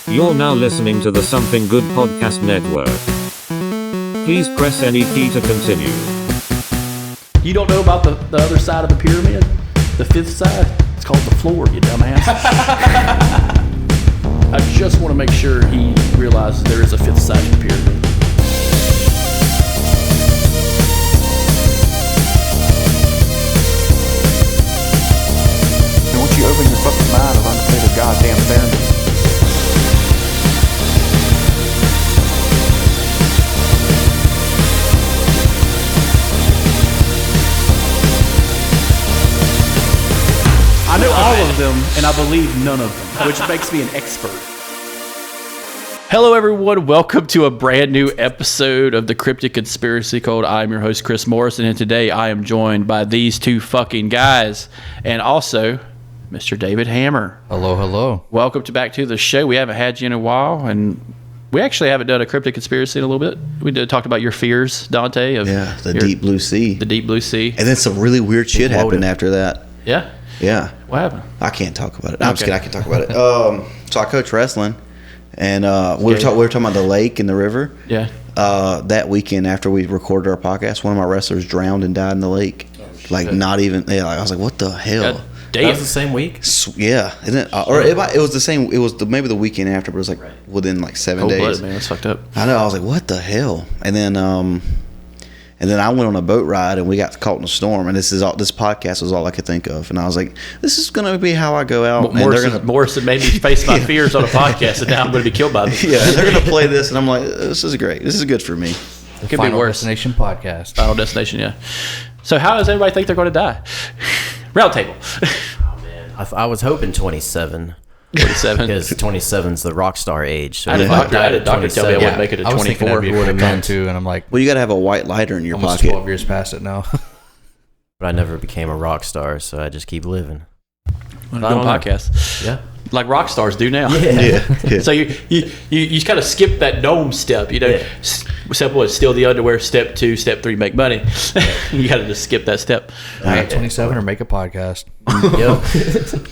You're now listening to the Something Good Podcast Network. Please press any key to continue. You don't know about the other side of the pyramid? The fifth side? It's called the floor, you dumbass. I just want to make sure he realizes there is a fifth side to the pyramid. And once you open your fucking mind of unfettered goddamn fairness. I know all of them, and I believe none of them, which makes me an expert. Hello, everyone. Welcome to a brand new episode of the Cryptic Conspiracy Code. I'm your host, Chris Morrison, and today I am joined by these two fucking guys, and also Mr. David Hammer. Hello, hello. Welcome back to the show. We haven't had you in a while, and we actually haven't done a Cryptic Conspiracy in a little bit. We talked about your fears, Dante. Yeah, the deep blue sea. The deep blue sea. And then some really weird shit happened after that. Yeah? Yeah. What happened? I can't talk about it. No, I'm just kidding. I can talk about it. So I coach wrestling, and we were talking about the lake and the river. Yeah. That weekend after we recorded our podcast, one of my wrestlers drowned and died in the lake. Like not even. Yeah. Like, I was like, what the hell? God damn. That was the same week? Yeah. Isn't it? Or it was the same. It was maybe the weekend after, but it was like within like 7 days. Cold-blooded, man. That's fucked up. I know. I was like, what the hell? And then I went on a boat ride and we got caught in a storm. And this podcast was all I could think of. And I was like, this is going to be how I go out. Morrison made me face my fears on a podcast, and now I'm going to be killed by them. Yeah, and they're going to play this, and I'm like, this is great. This is good for me. The Could Final be worse. Destination podcast. Final Destination, yeah. So how does everybody think they're going to die? Roundtable. Oh, man. I was hoping 27. 27. Because 27's the rock star age. So I had a doctor tell me I wouldn't make it I to was thinking 24. that'd be a quick time too, and I'm like, Well, you got to have a white lighter in your almost pocket. 12 years past it now. But I never became a rock star, so I just keep living. On a podcast. Yeah. Like rock stars do now. Yeah. So you kind of skip that dome step, you know. Yeah. Step one, steal the underwear. Step two, step three, make money. You got to just skip that step. All right, 27 or make a podcast. Yep.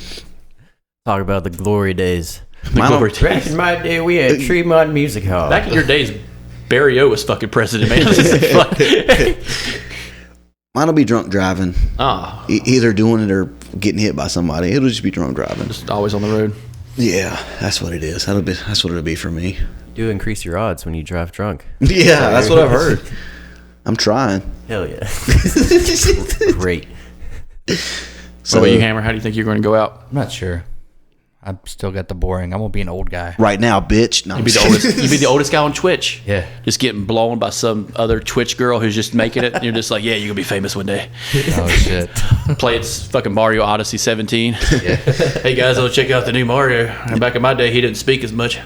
Talk about the glory days. Back in my day, we had Tremont Music Hall. Back in your days, Barry O was fucking president, man. Mine'll be drunk driving. Ah, Either doing it or getting hit by somebody. It'll just be drunk driving. just always on the road. Yeah, that's what it is. That's what it'll be for me. Do increase your odds when you drive drunk. Yeah, that's what I've heard. I'm trying. Hell yeah. Great. So, what about you, Hammer? How do you think you're going to go out? I'm not sure. I've still got the boring. I'm gonna be an old guy. Right now, bitch. No, You'd be the oldest. You'd be the oldest guy on Twitch. Yeah. Just getting blown by some other Twitch girl who's just making it. And you're just like, yeah, you're gonna be famous one day. Oh shit. Play it's fucking Mario Odyssey 17. Yeah. Hey guys, I'll check out the new Mario. And back in my day, he didn't speak as much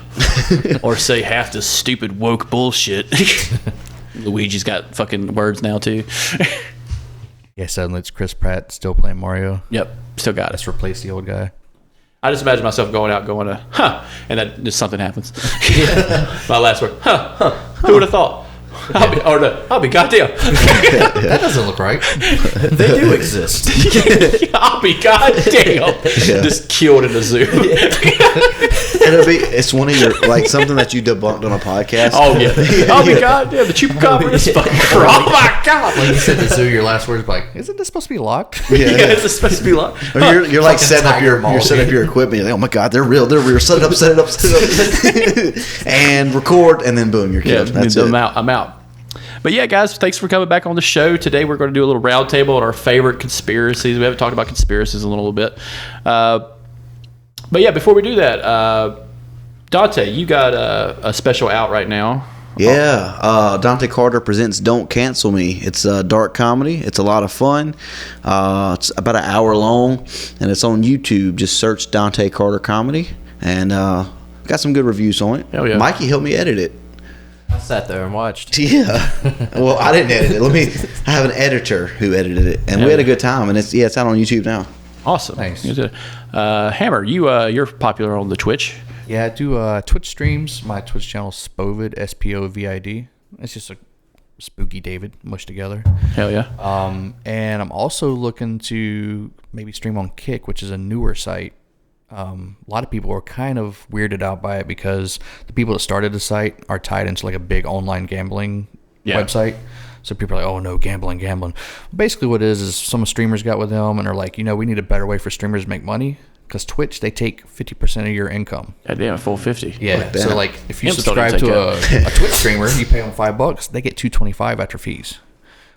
or say half the stupid woke bullshit. Luigi's got fucking words now too. Yeah. Suddenly it's Chris Pratt still playing Mario. Yep, still got it. Let's replace the old guy. I just imagine myself going out, going to, and then just something happens. My last word, who would have thought? I'll be goddamn. That doesn't look right. They do exist. I'll be goddamn. Yeah. Just killed in a zoo. It's one of your, like, something that you debunked on a podcast. Oh, yeah. I'll be goddamn. The chupacabra is fucking Oh, my God. When you said the zoo, your last words were like, isn't this supposed to be locked? Yeah, it's supposed to be locked. Or you're like setting up your Tiger equipment. You're like, oh my God, they're real. Set it up, and record, and then boom, you're killed. That's it. I'm out. But yeah, guys, thanks for coming back on the show. Today we're going to do a little roundtable on our favorite conspiracies. We haven't talked about conspiracies in a little bit. But yeah, before we do that, Dante, you got a special out right now. Yeah, Dante Carter presents Don't Cancel Me. It's a dark comedy. It's a lot of fun. It's about an hour long, and it's on YouTube. Just search Dante Carter Comedy, and got some good reviews on it. Hell yeah. Mikey helped me edit it. I sat there and watched. Yeah. Well, I didn't edit it. I have an editor who edited it, and we had a good time. And it's out on YouTube now. Awesome. Nice. Hammer, you're popular on the Twitch. Yeah, I do Twitch streams. My Twitch channel is Spovid, Spovid. It's just a Spooky David mushed together. Hell yeah. And I'm also looking to maybe stream on Kick, which is a newer site. a lot of people are kind of weirded out by it because the people that started the site are tied into like a big online gambling website. So people are like, oh no, gambling. Basically what it is some streamers got with them and are like, we need a better way for streamers to make money. Because Twitch, they take 50% of your income. God damn, a full 50. Yeah. So like if you subscribe to a Twitch streamer, you pay them $5, they get $2.25 after fees.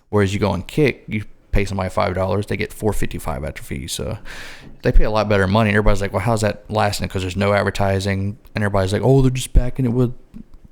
Whereas you go on Kick, you pay somebody $5, they get $4.55 after fees. So they pay a lot better money. And everybody's like, well, how's that lasting? Because there's no advertising. And everybody's like, oh, they're just backing it with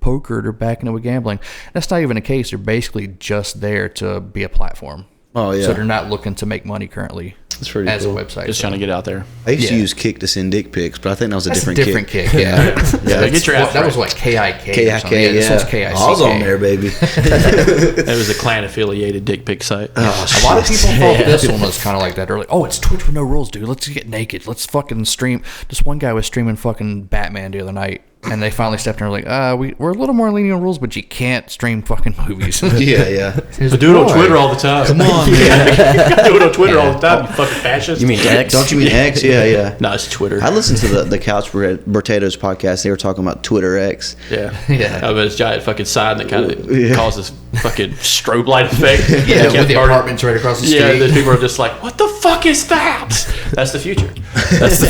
poker, they're backing it with gambling. That's not even the case. They're basically just there to be a platform. Oh yeah. So they're not looking to make money currently. That's pretty as cool. a website. Just trying to get out there. I used to use Kick to send dick pics, but I think that was a different kick. Yeah. Get your ass That was right. like KIK. KIK, This one's KICK. I was on there, baby. It was a clan affiliated dick pic site. A lot of people thought this one was kind of like that. They're like, oh, it's Twitch with no rules, dude. Let's get naked. Let's fucking stream. This one guy was streaming fucking Batman the other night. And they finally stepped in and were like, we're a little more lenient on rules, but you can't stream fucking movies. Yeah. I do it on Twitter all the time. Come on, man. I do it on Twitter all the time, you fucking fascist. You mean X? Don't you mean X? Yeah. No, it's Twitter. I listened to the Couch Potatoes podcast. They were talking about Twitter X. Yeah. Yeah. I mean, it's a giant fucking sign that kind of causes fucking strobe light effect. Yeah, with the apartments right across the street. Yeah, then people are just like, what the fuck is that? That's the future. That's the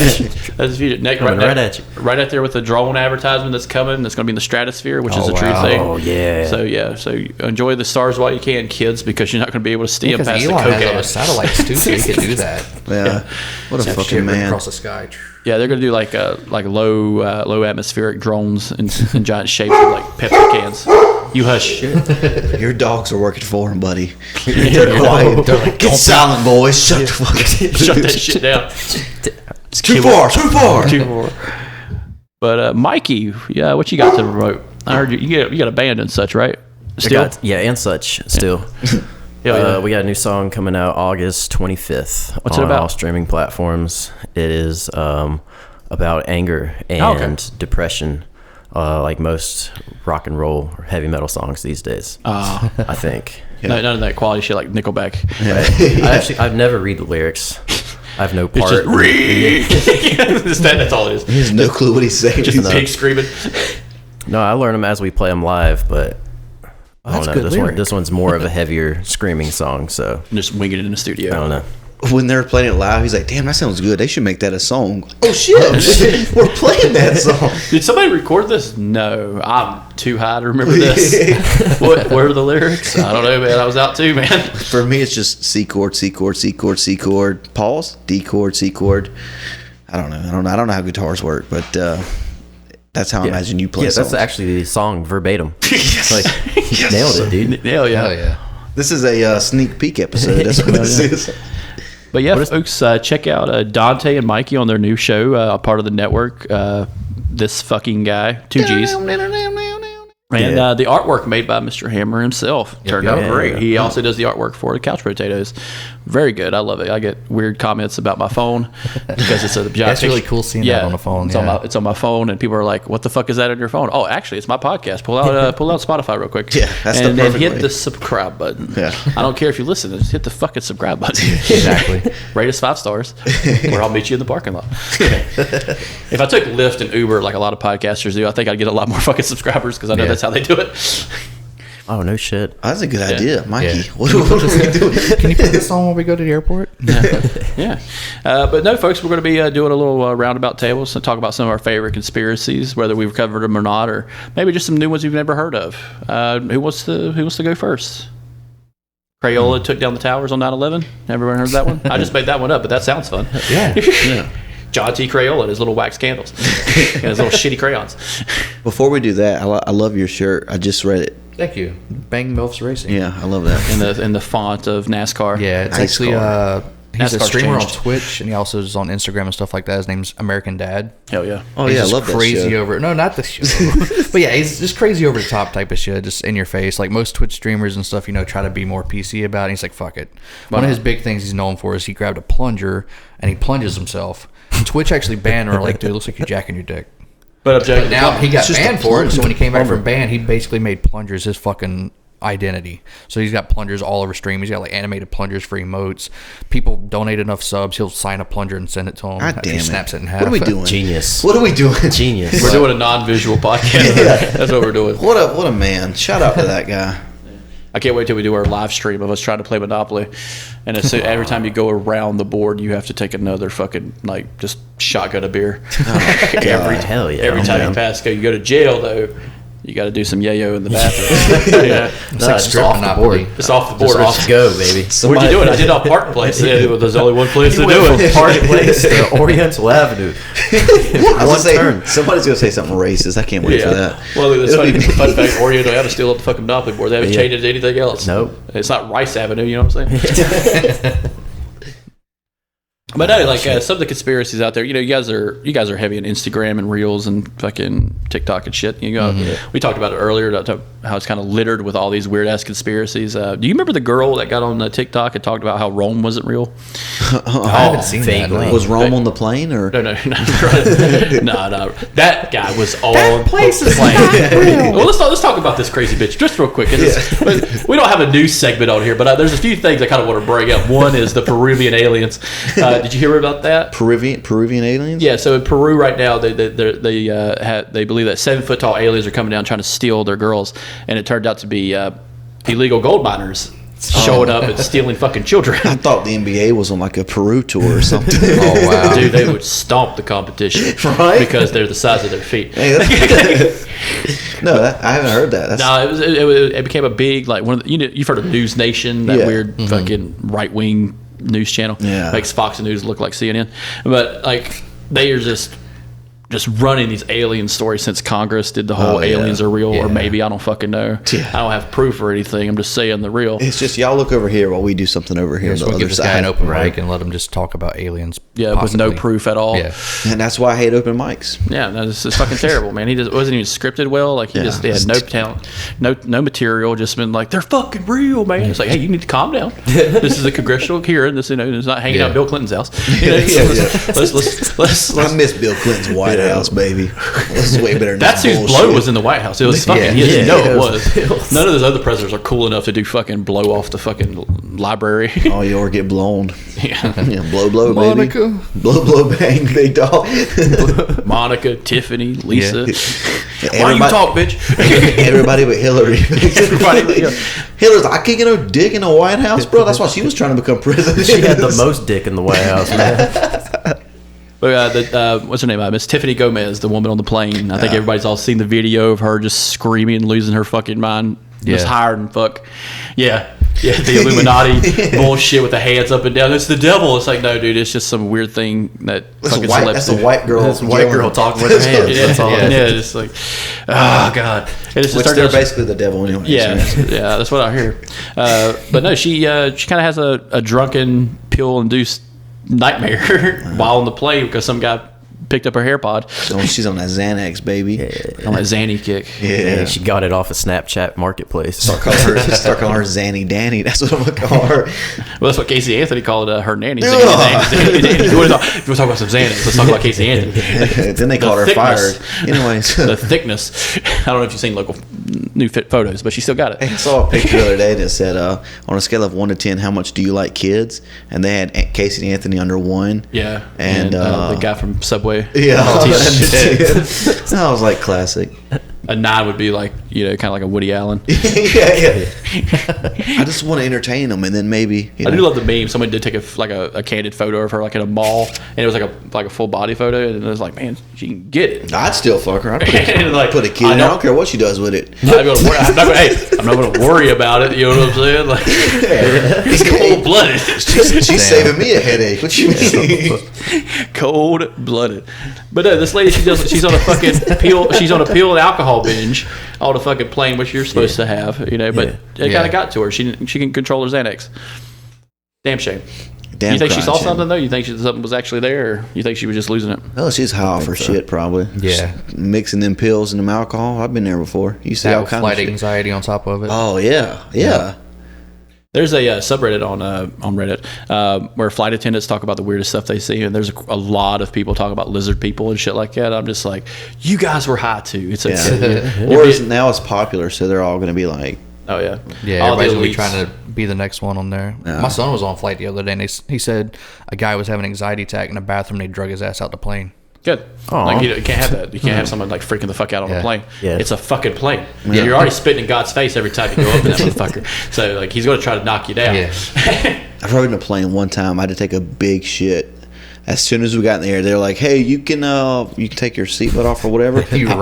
future. Right at you. Right out there with the drone advertisement that's coming. That's going to be in the stratosphere, which is a true thing. Oh, yeah. So enjoy the stars while you can, kids, because you're not going to be able to see them Because past the Elon coke has ad. other satellites too, so he could do that. Yeah. What a Shit fucking man. across the sky. Yeah, they're going to do like low atmospheric drones in giant shapes of like Pepsi cans. You hush. Your dogs are working for him, buddy. They're quiet. They're like, get silent, boys. Shut the fuck up. Shut that shit down. It's too far. But Mikey, yeah, what you got to promote? I heard you got a band and such, right? Still, And such still. Hell yeah. We got a new song coming out August 25th. What's it on about? all streaming platforms. It is about anger and depression, like most rock and roll or heavy metal songs these days. I think. None of that quality shit like Nickelback. I've never read the lyrics. I have no part. That's all it is. He has no clue what he's saying. Just a pig screaming. No, I learn them as we play them live, but I don't know. This one's more of a heavier screaming song, so Just winging it in the studio. I don't know. When they're playing it live, he's like, damn, that sounds good. They should make that a song. Oh, shit. We're playing that song. Did somebody record this? No, I'm too high to remember this. What were the lyrics? I don't know, man. I was out too, man. For me, it's just C chord, C chord, C chord, C chord, pause, D chord, C chord. I don't know. I don't know how guitars work, but that's how I imagine you play songs. That's actually the song verbatim. Like, nailed it, dude. Hell yeah. Hell yeah. This is a sneak peek episode. That's what this is. But yeah, folks, check out Dante and Mikey on their new show, part of the network. This fucking guy, 2Gs. And the artwork made by Mr. Hammer himself turned out great. He also does the artwork for the Couch Potatoes. Very good. I love it. I get weird comments about my phone because it's a giant That's really cool seeing that on the phone. It's on my phone, and people are like, "What the fuck is that on your phone?" Oh, actually, it's my podcast. Pull out Spotify real quick. Yeah, that's and the then perfect hit way. the subscribe button. Yeah. I don't care if you listen. Just hit the fucking subscribe button. Exactly. Rate us 5 stars, or I'll meet you in the parking lot. If I took Lyft and Uber like a lot of podcasters do, I think I'd get a lot more fucking subscribers because I know that's how they do it. Oh, no shit. Oh, that's a good idea, Mikey. Yeah. What are we doing? Can you put this on when we go to the airport? Yeah. But no, folks, we're going to be doing a little roundabout table to talk about some of our favorite conspiracies, whether we've covered them or not, or maybe just some new ones you've never heard of. Who wants to go first? Crayola took down the towers on 9/11. Everyone heard that one? I just made that one up, but that sounds fun. Yeah. John T. Crayola and his little wax candles. And his little shitty crayons. Before we do that, I love your shirt. I just read it. Thank you. Bang Milfs Racing. Yeah, I love that. In the font of NASCAR. Yeah, it's Nice actually he's a NASCAR's streamer changed. on Twitch, and he also is on Instagram and stuff like that. His name's American Dad. Hell yeah. Oh, He's yeah, I just love that crazy show. over. No, not the show. But yeah, he's just crazy over the top type of shit, just in your face. Like most Twitch streamers and stuff, try to be more PC about it. He's like, fuck it. One of his big things he's known for is he grabbed a plunger and he plunges himself. And Twitch actually banned him. Like, dude, it looks like you're jacking your dick. But Now he got just a banned for it. So when he came back plumber. from ban, he basically made plungers his fucking identity. So he's got plungers all over stream. He's got like animated plungers for emotes. People donate enough subs, he'll sign a plunger and send it to him. God damn he it. snaps it in half. What are we doing? Genius. What are we doing? Genius. We're doing a non-visual podcast. That's what we're doing. What a man. Shout out to that guy. I can't wait till we do our live stream of us trying to play Monopoly. And every time you go around the board, you have to take another fucking, like, just shotgun of beer. Hell yeah. Every time you pass go. You go to jail, though, you got to do some yayo in the bathroom. Yeah. It's like just off the board. It's off the board. Just off the go, baby. Where'd you do it? I did it on Park Place. Yeah, there's only one place to do it. Park Place to Oriental Avenue. I was gonna say, somebody's going to say something racist. I can't wait for that. Well, it's funny. Fun fact, Oriental Avenue still up the fucking Monopoly board. They haven't changed it to anything else. Nope. It's not Rice Avenue, you know what I'm saying? But no, like some of the conspiracies out there, you know, you guys are heavy on Instagram and Reels and fucking TikTok and shit. You know, we talked about it earlier about how it's kind of littered with all these weird ass conspiracies. Do you remember the girl that got on TikTok and talked about how Rome wasn't real? I haven't seen that. Was Rome on the plane or? No. No. That guy was on the plane. Well, let's talk about this crazy bitch just real quick. We don't have a news segment on here, but there's a few things I kind of want to bring up. One is the Peruvian aliens. Did you hear about that? Peruvian aliens? Yeah. So in Peru right now, they believe that 7 foot tall aliens are coming down trying to steal their girls, and it turned out to be illegal gold miners showing up and stealing fucking children. I thought the NBA was on like a Peru tour or something. Oh wow, dude! They would stomp the competition, right? Because they're the size of their feet. Hey, no, I haven't heard that. It became a big like one of the, you've heard of News Nation, that weird fucking right wing news channel. Yeah, makes Fox News look like CNN, but like they are just running these alien stories since Congress did the whole aliens are real, or maybe, I don't fucking know. Yeah. I don't have proof or anything. I'm just saying they're real. It's just y'all look over here while we do something over here. So we give this guy an open mic and let him just talk about aliens. Yeah, possibly. With no proof at all. Yeah, and that's why I hate open mics. Yeah, it's fucking terrible, man. He just wasn't even scripted well. Like he had no talent, no material. Just been like, they're fucking real, man. It's like, hey, you need to calm down. This is a congressional hearing. This, it's not hanging out at Bill Clinton's house. Let's I miss Bill Clinton's White House, baby. This is way better than that's whose blow was in the White House. It was fucking. He didn't know it was. None of those other presidents are cool enough to do fucking blow off the fucking library. Oh, you or get blown. Yeah, blow, Monica. baby. Blow, bang, big dog. Monica, Tiffany, Lisa. Why you talk, bitch? Everybody but Hillary. Hillary's like, I can't get no dick in the White House, bro. That's why she was trying to become president. She had the most dick in the White House, man. What's her name? Miss Tiffany Gomez, the woman on the plane. I think everybody's all seen the video of her just screaming, losing her fucking mind. Just hired and fuck. Yeah, the Illuminati bullshit with the hands up and down. It's the devil. It's like, no, dude, it's just some weird thing that fucking celebs. That's a white girl. That's a white girl talking with her hands. That's all. Yeah, it's like, oh god. And it's which they're basically the devil anyway. Yeah, that's what I hear. But no, she kind of has a drunken pill-induced nightmare while on the plane because some guy picked up her AirPod. So she's on that Xanax, baby. On that Zanny kick. Yeah, she got it off of Snapchat Marketplace. Start calling her Zanny Danny. That's what I'm gonna call her. Well, that's what Casey Anthony called her nanny. Zanny. If you want to talk about some Xanax, let's talk about Casey Anthony. Then they called her fired. Anyways, the thickness. I don't know if you've seen local new fit photos, but she still got it. I saw a picture the other day that said, on a scale of 1 to 10, how much do you like kids? And they had Casey Anthony under 1. Yeah, and the guy from Subway. Yeah, I was like, classic. A 9 would be like, kind of like a Woody Allen. yeah. I just want to entertain them, and then maybe. I do love the meme. Somebody did take a candid photo of her, like in a mall, and it was like a full body photo, and it was like, man, she can get it. I'd still fuck her. I'd put a kid in. I don't care what she does with it. I'm not going to worry about it. You know what I'm saying? Like, it's cold blooded. She's saving me a headache. What you mean? Cold blooded. But no, this lady, she's on a fucking pill. She's on a pill and alcohol binge on a fucking plane, which you're supposed to have, but it kind of got to her. She can control her Xanax. Damn shame. You think she saw something though? You think something was actually there, or you think she was just losing it? Oh, she's high off her shit, probably. Yeah, just mixing them pills and them alcohol. I've been there before. You see all kinds of shit. Anxiety on top of it. Oh yeah. There's a subreddit on Reddit where flight attendants talk about the weirdest stuff they see, and there's a lot of people talk about lizard people and shit like that. I'm just like, you guys were high too. It's now it's popular, so they're all going to be like, Oh yeah, Yeah, All the everybody's gonna be elites. trying to be the next one on there. Yeah. My son was on flight the other day, and he said a guy was having an anxiety attack in the bathroom. They drug his ass out the plane. Good. Aw. Like you can't have that. You can't have someone like freaking the fuck out on a Yeah. plane. Yeah. It's a fucking plane. You're already spitting in God's face every time you go up in that motherfucker. So like he's going to try to knock you down. Yeah. I've rode in a plane one time. I had to take a big shit. As soon as we got in the air, they were like, "Hey, you can take your seatbut off or whatever." You I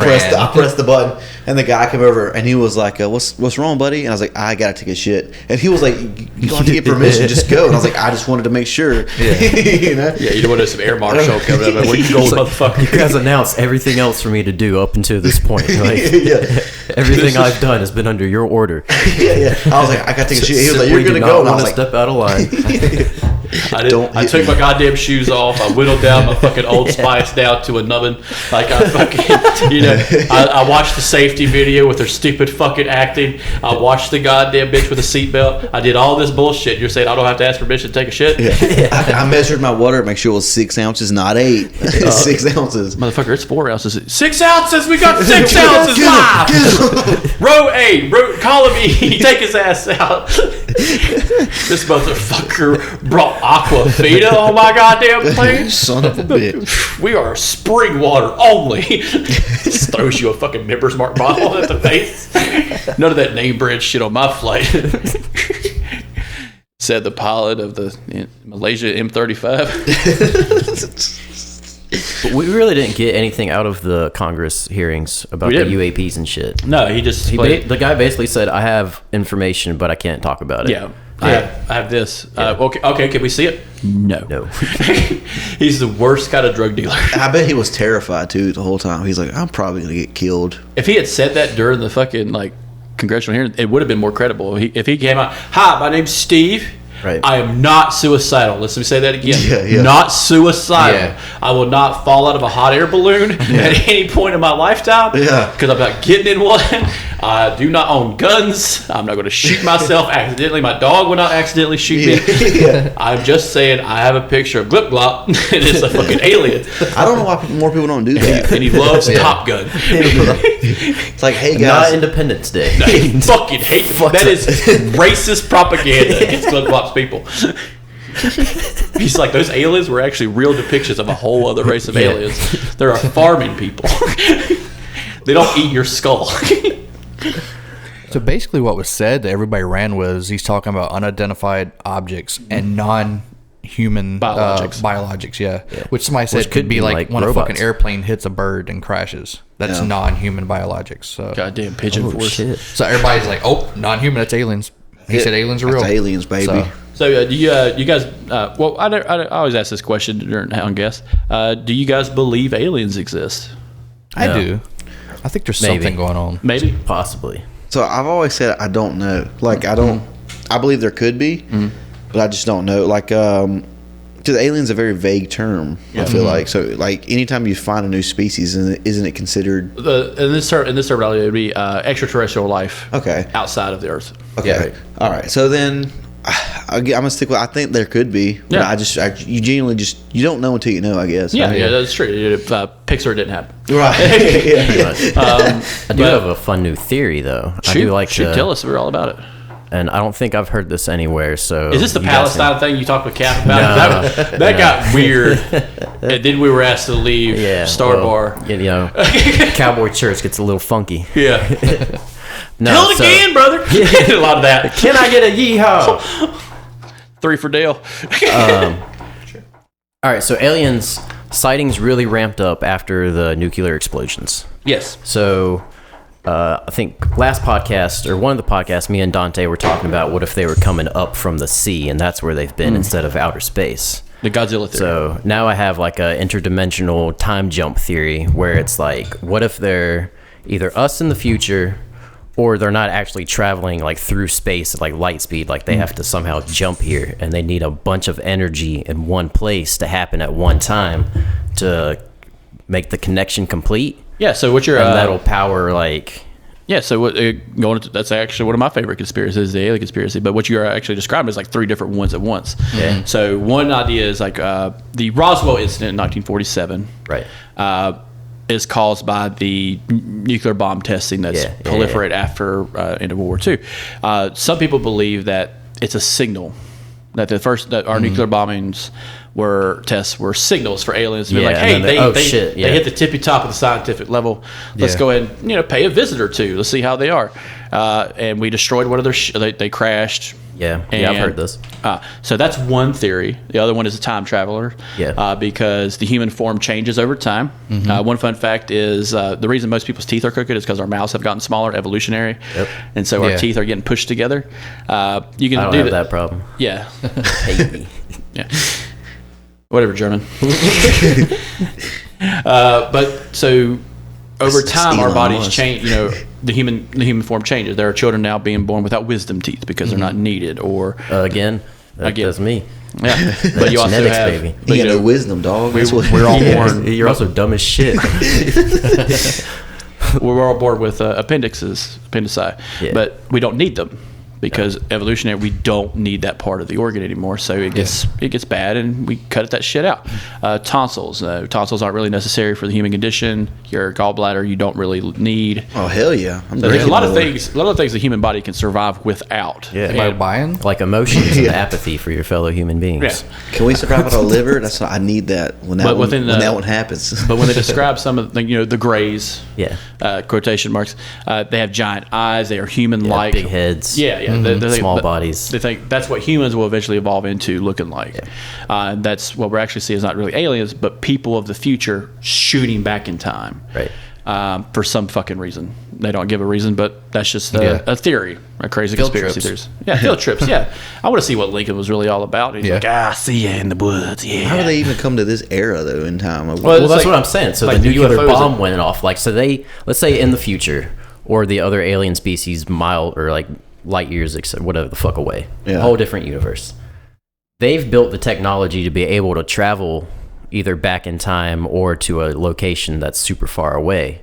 pressed the button, and the guy came over, and he was like, "What's wrong, buddy?" And I was like, "I gotta take a shit." And he was like, "You don't have to get permission, just go." And I was like, "I just wanted to make sure." Yeah. You know? Yeah, you don't want to some air marshal coming up. Like, where you going, motherfucker? You guys announced everything else for me to do up until this point. Like, Yeah. everything I've done has been under your order. Yeah. I was like, "I gotta take a shit." He was like, Simply "You're gonna do go," not and I want was to like, step out of line. I took my goddamn shoes off. I whittled down my fucking Old Spice down to a nubbin. Like I fucking, I watched the safety video with her stupid fucking acting. I watched the goddamn bitch with a seatbelt. I did all this bullshit. You're saying I don't have to ask permission to take a shit? Yeah. I measured my water to make sure it was 6 ounces, not 8. 6 ounces. Motherfucker, it's 4 ounces. 6 ounces. We got 6 ounces live. Row A, call him E. Take his ass out. This motherfucker brought Aquafina on my goddamn plane. Son of a bitch. We are spring water only. Just throws you a fucking Members Mark bottle at the face. None of that name brand shit on my flight. Said the pilot of the Malaysia M35. But we really didn't get anything out of the Congress hearings about We the didn't. UAPs and shit. No, he just The guy basically said, "I have information, but I can't talk about it." yeah. I have this. Okay, can we see it? No. No. He's the worst kind of drug dealer. I bet he was terrified too the whole time. He's like, "I'm probably gonna get killed." If he had said that during the fucking like congressional hearing, it would have been more credible. If he came out, "Hi, my name's Steve. Right. I am not suicidal." Let me say that again. Yeah. Not suicidal. Yeah. I will not fall out of a hot air balloon at any point in my lifetime. Yeah. Because I'm not getting in one. I do not own guns. I'm not going to shoot myself accidentally. My dog will not accidentally shoot me. Yeah. I'm just saying I have a picture of Glip Glop. And it's a fucking alien. I don't know why more people don't do that. And he loves Top Gun. It's like, hey Not guys, Independence Day. I fucking hate that. Is racist propaganda against Glip Glop's people. He's like, those aliens were actually real depictions of a whole other race of aliens. There are farming people. They don't eat your skull. So basically, what was said that everybody ran was he's talking about unidentified objects and non-human biologics. Yeah. Which somebody said could be like when robots. a fucking airplane hits a bird and crashes. That's Yeah. non-human biologics. So, Goddamn pigeon Oh, force. shit. so everybody's like, "Oh, non-human. That's aliens." He said aliens are real. That's aliens, baby. So, So do you guys? Well, I always ask this question during Hound Guest. Do you guys believe aliens exist? I No. do. I think there's Maybe. something going on. Maybe. Possibly. So I've always said I don't know. Like I don't. I believe there could be, but I just don't know. Like, because alien's a very vague term. I feel like so. Like anytime you find a new species, isn't it considered? In this terminology, it would be extraterrestrial life. Okay. Outside of the Earth. Okay. Yeah. All right. So then, I'm gonna stick with. I think there could be. But Yeah. you genuinely you don't know until you know. I guess. Yeah, right? yeah, that's true. Pixar didn't happen. Right. Yeah. I do have a fun new theory, though. I do like to tell us. We're all about it. and I don't think I've heard this anywhere. So Is this the you guys Palestine thing you talked with Cap about? That got weird. And then we were asked to leave Star Bar. You know, cowboy church gets a little funky. Yeah. No, Tell it again, brother. A lot of that. Can I get a yeehaw? 3 for Dale. All right, so aliens sightings really ramped up after the nuclear explosions. Yes. So I think last podcast, or one of the podcasts, me and Dante were talking about what if they were coming up from the sea, and that's where they've been instead of outer space. The Godzilla theory. So now I have like a interdimensional time jump theory where it's like, what if they're either us in the future, or they're not actually traveling like through space at like light speed, like they have to somehow jump here, and they need a bunch of energy in one place to happen at one time to make the connection complete. Yeah, so what you're... And that'll power like... Yeah, so what, that's actually one of my favorite conspiracies, the alien conspiracy. But what you're actually describing is like 3 different ones at once. Yeah. So one idea is like the Roswell incident in 1947. Right. is caused by the nuclear bomb testing that's proliferated after end of World War II. Some people believe that it's a signal that our nuclear bombings tests were signals for aliens to be like, hey, they hit the tippy top of the scientific level. Let's go ahead and pay a visit or two. Let's see how they are. And we destroyed one of their they crashed. Yeah, I've heard this. So that's one theory. The other one is a time traveler. Yeah. Because the human form changes over time. One fun fact is the reason most people's teeth are crooked is because our mouths have gotten smaller, evolutionary. Yep. And so our teeth are getting pushed together. You can I don't have that problem. Yeah. Hate me. Yeah. Whatever, German. But so over time, our bodies change. The human form changes. There are children now being born without wisdom teeth because they're not needed. Or again, that's me. Yeah, but you also genetics, have baby. You got no wisdom, dog. We're all born. You're also dumb as shit. We're all born with appendici, but we don't need them. Because evolutionary, we don't need that part of the organ anymore, so it gets bad, and we cut that shit out. Tonsils aren't really necessary for the human condition. Your gallbladder, you don't really need. Oh hell yeah! There's a lot of things the human body can survive without. Yeah, by buying like emotions and apathy for your fellow human beings. Yeah. Can we survive without a liver? I need that when that one happens. But when they describe some of the Greys, quotation marks, they have giant eyes. They are human-like, big heads. Yeah. Small bodies. They think that's what humans will eventually evolve into looking like. And that's what we're actually seeing is not really aliens, but people of the future shooting back in time. Right. For some fucking reason. They don't give a reason, but that's just a theory, a crazy conspiracy theory. Yeah, field trips. Yeah. I want to see what Lincoln was really all about. He's like, see you in the woods. Yeah. How do they even come to this era, though, in time? Well, that's what I'm saying. So the nuclear bomb went off. Let's say in the future, or the other alien species light years, whatever the fuck away. A whole different universe. They've built the technology to be able to travel either back in time or to a location that's super far away.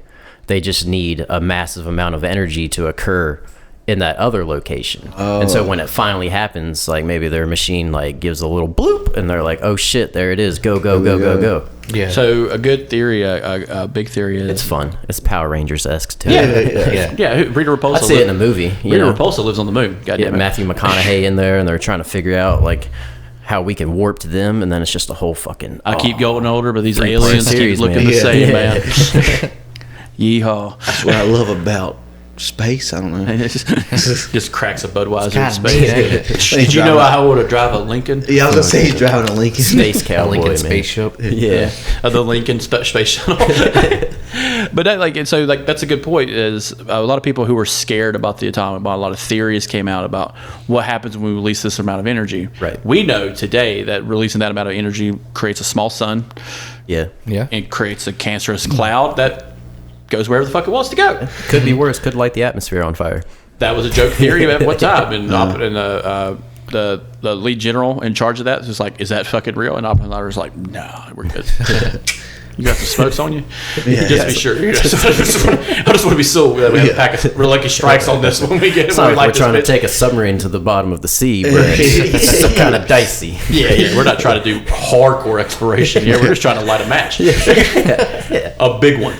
They just need a massive amount of energy to occur in that other location. And so when it finally happens, maybe their machine gives a little bloop and they're like, oh shit, there it is. Go. Yeah. So a good theory, a big theory is... It's fun. It's Power Rangers-esque too. Yeah. Rita Repulsa... I'd see it in a movie. Rita Repulsa lives on the moon. Matthew McConaughey in there, and they're trying to figure out how we can warp to them, and then it's just a whole fucking... I keep going older, but these aliens keep looking the same, man. Yeehaw. That's what I love about space. I don't know. just cracks a Budweiser in space. Did you know how I would have drive a Lincoln? Yeah, I was gonna say he's driving a Lincoln. Space cowboy, Lincoln spaceship. Yeah, the Lincoln space shuttle. But that's a good point. Is a lot of people who were scared about the atomic bomb. A lot of theories came out about what happens when we release this amount of energy. Right. We know today that releasing that amount of energy creates a small sun. Yeah. And creates a cancerous cloud that goes wherever the fuck it wants to go. Could be worse. Could light the atmosphere on fire. That was a joke theory at what time? And the lead general in charge of that was like, "Is that fucking real?" And Oppenheimer was like, "No, we're good." You got some smokes on you? Just be sure. I just want to be so we have a pack of lucky strikes on this when we get it. It's not like we're trying to take a submarine to the bottom of the sea, but it's kind of dicey. Yeah. We're not trying to do hardcore exploration here. We're just trying to light a match. A big one.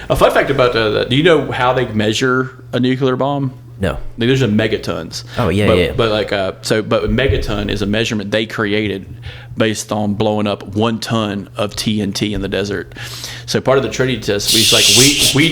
A fun fact about do you know how they measure a nuclear bomb? No. There's a megatons. Oh, yeah. But a megaton is a measurement they created based on blowing up 1 ton of TNT in the desert. So part of the Trinity test, we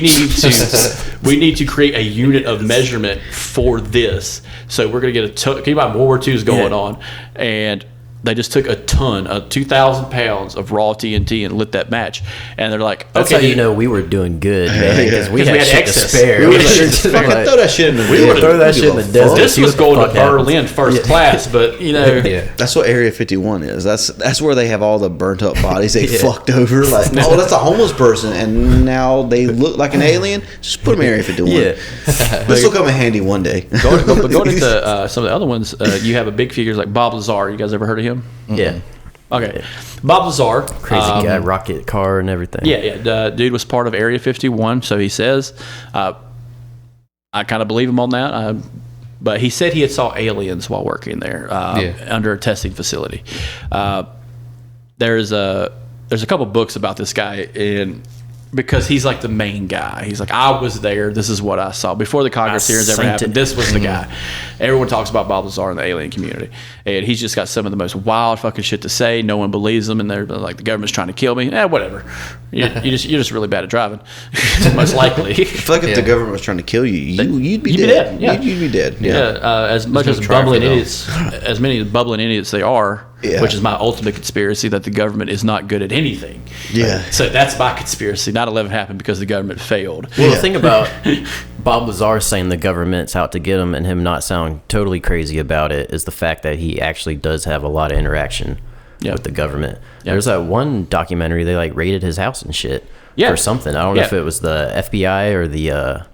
need to create a unit of measurement for this. So we're going to get keep in mind World War II is going on, and they just took a ton of 2,000 pounds of raw TNT and lit that match. And they're like, that's how you know we were doing good, man, because we had shit excess. to spare. Fucking throw that shit in the throw that shit in the desert. This was going to Berlin first class, but that's what Area 51 is. That's where they have all the burnt up bodies they fucked over. Like, oh, that's a homeless person, and now they look like an alien. Just put them in Area 51. This will come in handy one day. Going into some of the other ones, you have a big figures like Bob Lazar. You guys ever heard of him? Yeah. Okay. Bob Lazar. Crazy guy, rocket car and everything. Yeah. Dude was part of Area 51, so he says. I kind of believe him on that. But he said he had saw aliens while working there under a testing facility. There's a couple books about this guy, and because he's like the main guy. He's like, I was there. This is what I saw before the Congress hearings ever happened. This was the guy. Everyone talks about Bob Lazar in the alien community, and he's just got some of the most wild fucking shit to say. No one believes him, and they're like, the government's trying to kill me. Whatever. You're just really bad at driving, most likely. I feel like if the government was trying to kill you, you'd be dead. Yeah. You'd be dead. Yeah. As much as bubbling idiots, as many bubbling idiots they are, which is my ultimate conspiracy, that the government is not good at anything. Yeah. So that's my conspiracy. 9/11 happened because the government failed. Well, the thing about Bob Lazar saying the government's out to get him and him not sounding totally crazy about it is the fact that he actually does have a lot of interaction with the government. There's that one documentary, they like raided his house and shit for something. I don't know if it was the FBI or the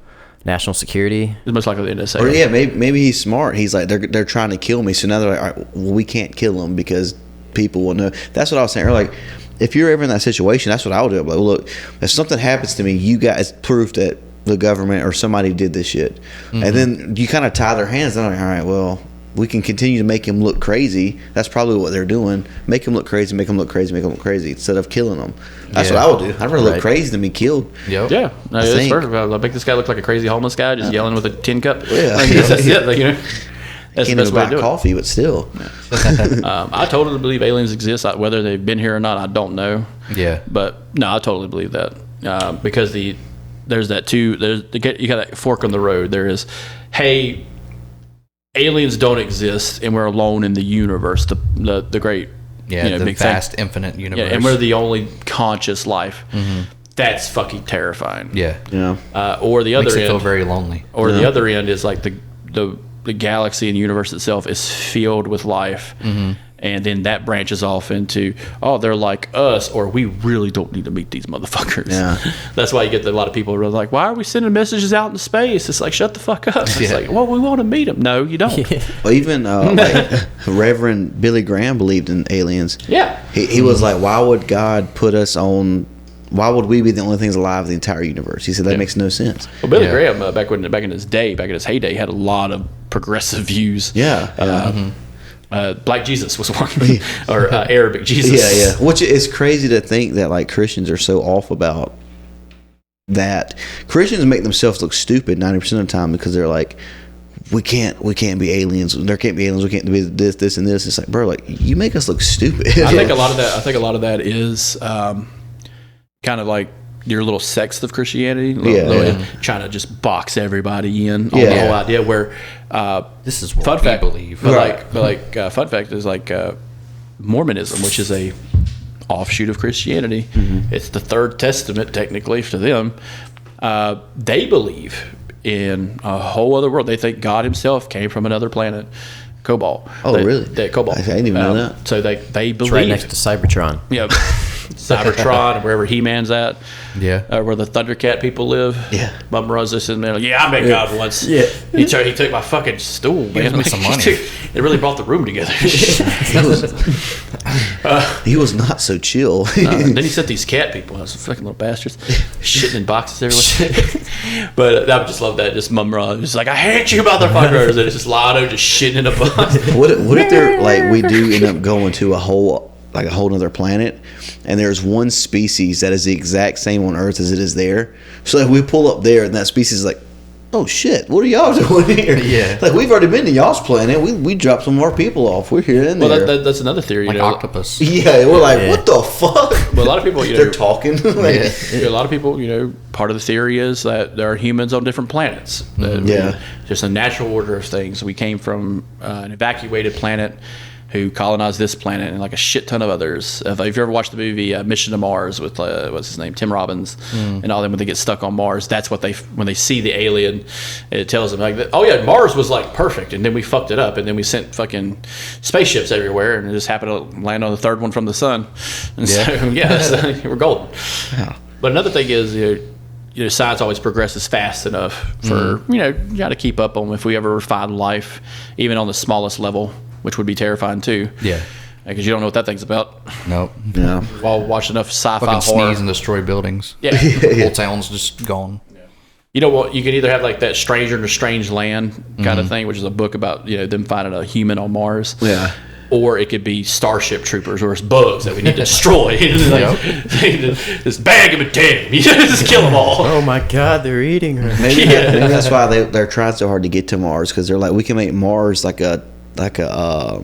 national security. It's most likely the NSA. Or maybe he's smart. He's like, they're trying to kill me, so now they're like, all right, well, we can't kill him because people will know. That's what I was saying earlier. Like, if you're ever in that situation, that's what I would do. Like, look, if something happens to me, you guys prove that the government or somebody did this shit, and then you kind of tie their hands. And I'm like, all right, well, we can continue to make him look crazy. That's probably what they're doing. Make him look crazy, make him look crazy, make him look crazy, instead of killing him. That's what I would do. I'd rather look crazy than be killed. Yep. Yeah. No, it's perfect. I'll make this guy look like a crazy homeless guy just yelling with a tin cup. Yeah. Like, that's it. Like, you know. That's Can't the best even way to do buy coffee, but still. I totally believe aliens exist. Whether they've been here or not, I don't know. Yeah. But no, I totally believe that because there's that too. You got that fork on the road. There is, hey, aliens don't exist and we're alone in the universe. The great, the big vast thing. infinite universe. Yeah, and we're the only conscious life. That's fucking terrifying. Yeah. Or the other Makes end, you feel very lonely. Or the other end is like the galaxy and universe itself is filled with life, and then that branches off into, oh, they're like us, or we really don't need to meet these motherfuckers. Yeah. That's why you get a lot of people who are like, why are we sending messages out into space? It's like, shut the fuck up. It's like, well, we want to meet them. No, you don't. Well, even like Reverend Billy Graham believed in aliens. Yeah. He was like, why would God put us on? Why would we be the only things alive in the entire universe? He said that makes no sense. Well, Billy Graham, back in his heyday, had a lot of progressive views. Black Jesus was one, or Arabic Jesus. Which is crazy to think that like Christians are so off about that. Christians make themselves look stupid 90% of the time because they're like, we can't be aliens. There can't be aliens. We can't be this, and this. It's like, bro, like you make us look stupid. I think a lot of that is kind of like your little sect of Christianity, trying to just box everybody in on the whole idea. Where this is what we believe. But fun fact is like Mormonism, which is a offshoot of Christianity. It's the third testament technically to them. They believe in a whole other world. They think God himself came from another planet, Cobalt. Really? Cobalt. I didn't even know that. So they believe It's right next to Cybertron. Yeah. Cybertron, wherever He-Man's at, where the Thundercat people live. Bum runs this in there. Like, I met God once. He took my fucking stool, man. Give me some money. It really brought the room together. He was not so chill. Then he sent these cat people, those fucking little bastards, shitting in boxes everywhere. But I just love that. Just Mum Ra, just like, I hate you, motherfuckers. And it's just Lotto just shitting in a box. What if they're like, we do end up going to a whole other planet, and there's one species that is the exact same on Earth as it is there. So like, we pull up there, and that species is like, oh shit, what are y'all doing here? Yeah. Like, we've already been to y'all's planet. We dropped some more people off. We're here and there. Well, that's another theory. Like octopus. Yeah, we're like, what the fuck? Well, a lot of people, they're talking. Like, a lot of people, part of the theory is that there are humans on different planets. Just a natural order of things. We came from an evacuated planet who colonized this planet and like a shit ton of others. If you ever watched the movie Mission to Mars with what's his name, Tim Robbins, and all them, when they get stuck on Mars, that's what when they see the alien, it tells them like, oh yeah, Mars was like perfect, and then we fucked it up, and then we sent fucking spaceships everywhere, and it just happened to land on the third one from the sun, and so we're golden. Yeah. But another thing is, science always progresses fast enough for you got to keep up on if we ever find life, even on the smallest level, which would be terrifying too. Yeah. Because you don't know what that thing's about. Nope. Yeah. While watching enough sci-fi fucking horror. Sneeze and destroy buildings. Yeah. Whole town's just gone. Yeah. You know what? You can either have like that Stranger in a Strange Land kind of thing, which is a book about them finding a human on Mars. Yeah. or it could be Starship Troopers, or it's bugs that we need to destroy. This bag of potato, you just kill them all. Oh my God, they're eating her. Maybe that's why they're trying so hard to get to Mars, because they're like, we can make Mars like a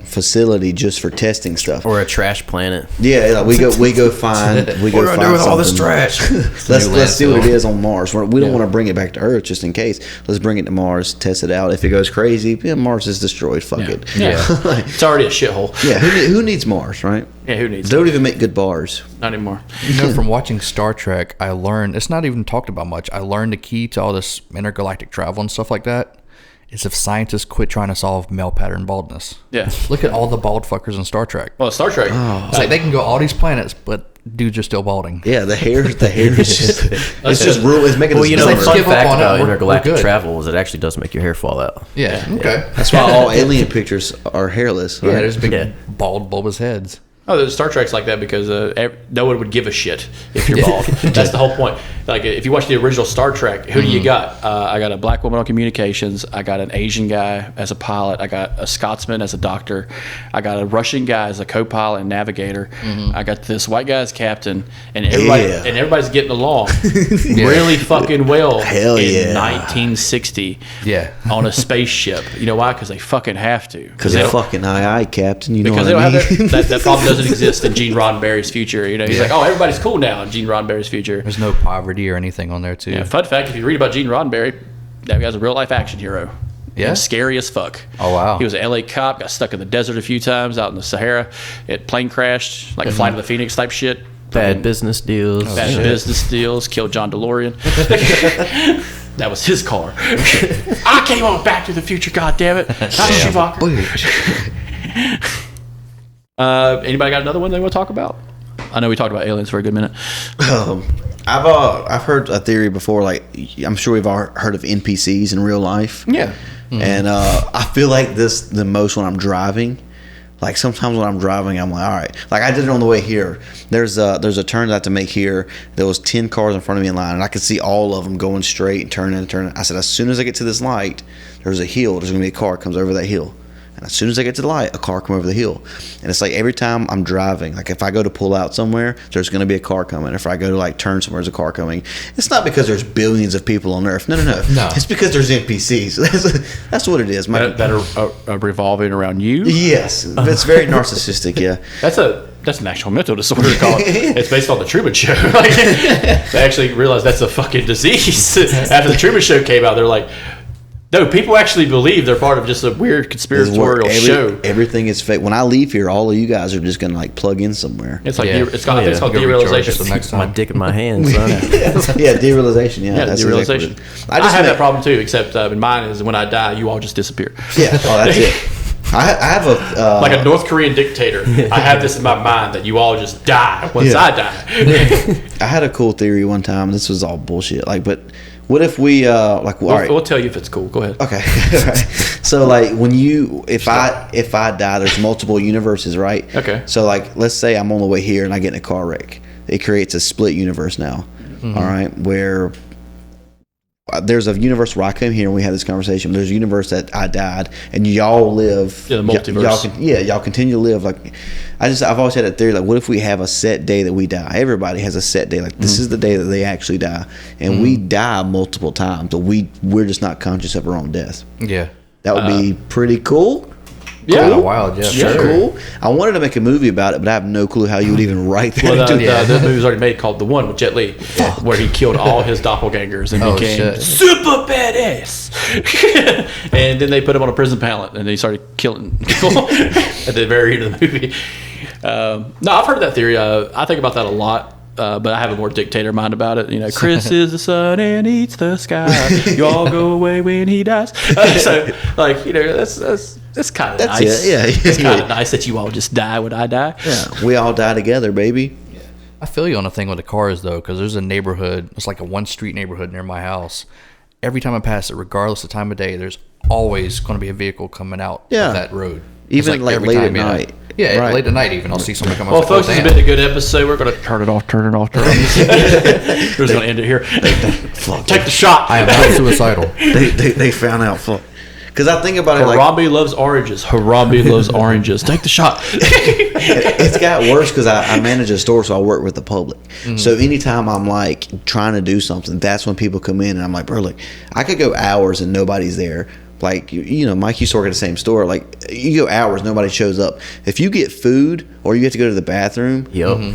facility just for testing stuff, Or a trash planet. Yeah, like we go find What are we gonna do with all this trash? let's see what it is on Mars. We don't want to bring it back to Earth just in case. Let's bring it to Mars, test it out. If it goes crazy, Mars is destroyed. Fuck it. Yeah. It's already a shithole. Yeah, who needs Mars, right? Yeah, who needs They don't even make good bars. Not anymore. From watching Star Trek, I learned, it's not even talked about much, I learned the key to all this intergalactic travel and stuff like that is if scientists quit trying to solve male pattern baldness. Yeah. Look at all the bald fuckers in Star Trek. Well, Star Trek. It's like they can go all these planets, but dudes are still balding. Yeah, the hair is just it's just real. It's making Well, us you know, dumber. the fun skip up fact on it, about we're intergalactic good. travel is it actually does make your hair fall out. Yeah. Okay. That's why all alien pictures are hairless. Right? Yeah, there's big Yeah. bald bulbous heads. Oh, Star Trek's like that because no one would give a shit if you're bald. That's the whole point. Like, if you watch the original Star Trek, who do you got? I got a black woman on communications. I got an Asian guy as a pilot. I got a Scotsman as a doctor. I got a Russian guy as a co-pilot and navigator. I got this white guy as captain, and everybody's getting along really fucking well Hell in yeah. 1960 Yeah. on a spaceship. You know why? Because they fucking have to. Because they're fucking aye, Captain. You know Because what they I don't mean? have that problem doesn't exist in Gene Roddenberry's future. You know, he's like, oh, everybody's cool now in Gene Roddenberry's future. There's no poverty or anything on there, too. Yeah, fun fact: if you read about Gene Roddenberry, that guy's a real life action hero. Yeah? And scary as fuck. Oh, wow. He was an LA cop, got stuck in the desert a few times, out in the Sahara. It plane crashed, like a Flight of the Phoenix type shit. Bad business deals. Bad business deals, killed John DeLorean. That was his car. I came on Back to the Future, goddammit. Not Chewbacca. Anybody got another one they want to talk about? I know we talked about aliens for a good minute. I've heard a theory before. Like, I'm sure we've all heard of NPCs in real life. Yeah. And I feel like this the most when I'm driving. Like, sometimes when I'm driving, I'm like, all right. Like, I did it on the way here. There's a turn I had to make here. There was 10 cars in front of me in line, and I could see all of them going straight and turning and turning. I said, as soon as I get to this light, there's a hill. There's going to be a car that comes over that hill. And as soon as I get to the light, a car come over the hill. And it's like every time I'm driving, like if I go to pull out somewhere, there's going to be a car coming. If I go to like turn somewhere, there's a car coming. It's not because there's billions of people on Earth. No. It's because there's NPCs. That's what it is. That are revolving around you? Yes. It's very narcissistic, yeah. That's an actual mental disorder. It's based on the Truman Show. Like, they actually realized that's a fucking disease. After the Truman Show came out, they're like, no, people actually believe they're part of just a weird conspiratorial show. Everything is fake. When I leave here, all of you guys are just going to like plug in somewhere. It's like it's called derealization. derealization. My dick in my hand, son. Yeah, derealization. Yeah, that's derealization. Exactly I have that problem too, except in mine is when I die, you all just disappear. Yeah, that's it. I have a like a North Korean dictator. I have this in my mind that you all just die once I die. I had a cool theory one time. This was all bullshit. Like, but what if we all right? We'll tell you if it's cool. Go ahead. Okay. So like when if I die, there's multiple universes, right? Okay. So like let's say I'm on the way here and I get in a car wreck. It creates a split universe now. Mm-hmm. All right, where there's a universe where I came here and we had this conversation. There's a universe that I died and y'all live. Yeah, the multiverse. Y'all continue to live. Like I've always had a theory. Like, what if we have a set day that we die? Everybody has a set day. Like this is the day that they actually die, and we die multiple times. But we're just not conscious of our own death. Yeah. That would be pretty cool. Yeah. Kind of wild, yeah. Sure. Cool. I wanted to make a movie about it, but I have no clue how you would even write that. Well, the movie was already made called The One with Jet Li, where he killed all his doppelgangers and became super badass. And then they put him on a prison pallet, and he started killing people at the very end of the movie. No, I've heard that theory. I think about that a lot. But I have a more dictator mind about it. You know, Chris is the sun and eats the sky. You all go away when he dies. So, like, you know, that's kind of nice. Yeah, it's kind of nice that you all just die when I die. Yeah, we all die together, baby. I feel you on the thing with the cars, though, because there's a neighborhood. It's like a one-street neighborhood near my house. Every time I pass it, regardless of time of day, there's always going to be a vehicle coming out of that road. Even like late at night. Yeah, right. Late at night even. I'll see somebody come up. Well, folks, it's been a good episode. We're going to turn it off. We're just going to end it here. Take the shot. I am not suicidal. They found out. Because I think about it like Harambe loves oranges. Harambe loves oranges. Take the shot. it's got worse because I manage a store, so I work with the public. So anytime I'm like trying to do something, that's when people come in, and I'm like, bro, look, I could go hours and nobody's there. Like, you know, Mike used to work at the same store. Like, you go hours, nobody shows up. If you get food or you have to go to the bathroom,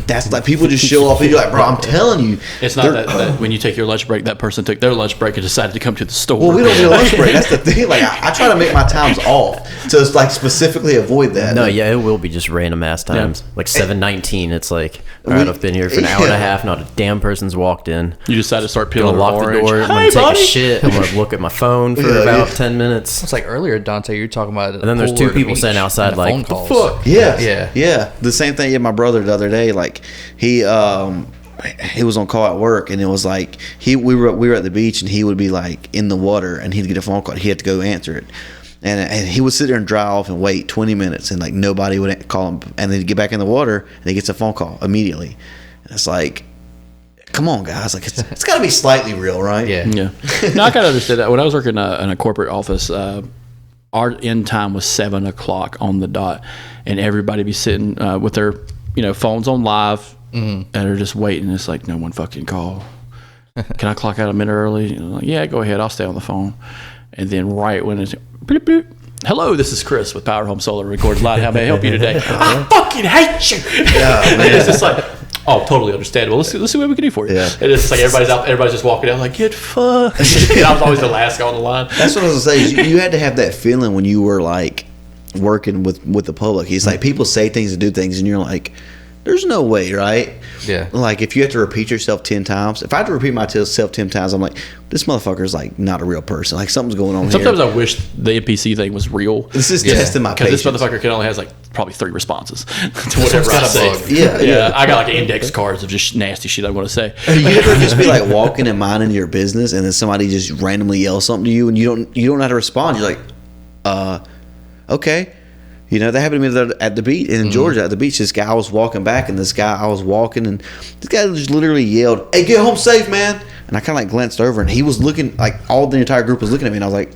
that's like people just show up and you're like, bro, I'm telling you. It's not that when you take your lunch break, that person took their lunch break and decided to come to the store. Well, we don't get a lunch break. That's the thing. Like, I try to make my times off to like specifically avoid that. No, yeah, it will be just random ass times. Yeah. Like 7:19, it's like, all right, I've been here for an hour and a half. Not a damn person's walked in. You decide to start I'm peeling gonna lock orange. the door. I'm gonna take a shit. I'm gonna look at my phone for about 10 minutes. It's like earlier, Dante, you were talking about. And then there's two people sitting outside like, phone calls. fuck. Yeah. The same thing. Yeah, my brother the other day, like he was on call at work, and it was like we were at the beach, and he would be like in the water, and he'd get a phone call. He had to go answer it, and he would sit there and dry off and wait 20 minutes, and like nobody would call him, and then he'd get back in the water, and he gets a phone call immediately, and it's like, come on, guys, like it's got to be slightly real, right? Yeah. No, I kind of understood that. When I was working in a corporate office, our end time was 7 o'clock on the dot, and everybody be sitting with their phones on live, and they're just waiting. It's like, no one fucking call. Can I clock out a minute early? Like, yeah, go ahead. I'll stay on the phone. And then right when it's bloop, bloop, hello, this is Chris with Power Home Solar Recorded Live. How may I help you today? I fucking hate you. Yeah, man. It's just like, oh, totally understandable. Let's see what we can do for you. Yeah. And it's like everybody's just walking out like, get fucked. And I was always the last guy on the line. That's what I was gonna say. You had to have that feeling when you were like working with the public. It's like people say things and do things, and you're like, there's no way, right? Yeah. Like if you have to repeat yourself 10 times, if I have to repeat myself 10 times, I'm like, this motherfucker's like not a real person. Like something's going on. Sometimes here. I wish the NPC thing was real. This is testing my patience. Because this motherfucker can only has like probably 3 responses to whatever I say. Yeah. I got like index cards of just nasty shit I want to say. You ever just be like walking and minding your business, and then somebody just randomly yells something to you, and you don't know how to respond. You're like, okay. You know, that happened to me at the beach in Georgia. At the beach, this guy was walking back, and this guy I was walking, and this guy just literally yelled, "Hey, get home safe, man!" And I kind of like glanced over, and he was looking like all the entire group was looking at me, and I was like,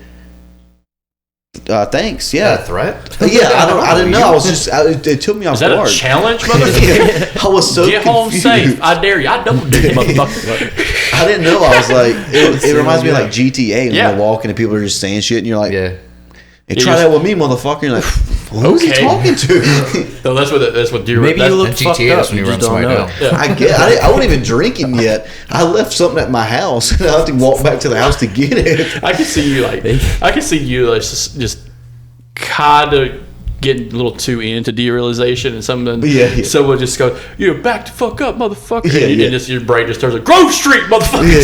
"Thanks, yeah." A threat? Yeah, I didn't know. I was just it took me off guard. Is that a challenge, motherfucker? I was so get confused. home safe. I dare you. I don't dare you, motherfucker. I didn't know. I was like, it reminds me of like GTA when you're walking and people are just saying shit, and you're like, yeah. Hey, try that with me, motherfucker. You're like, who's he talking to? No, that's what you're. Maybe you look fucked GTA up. when you You run just don't somebody know. down. Yeah. I wasn't even drinking yet. I left something at my house, and I have to walk back to the house to get it. I can see you like just kind of getting a little too into derealization, and someone just go, "You back the fuck up, motherfucker!" And just your brain just turns like, "Grove Street, motherfucker!" Yeah.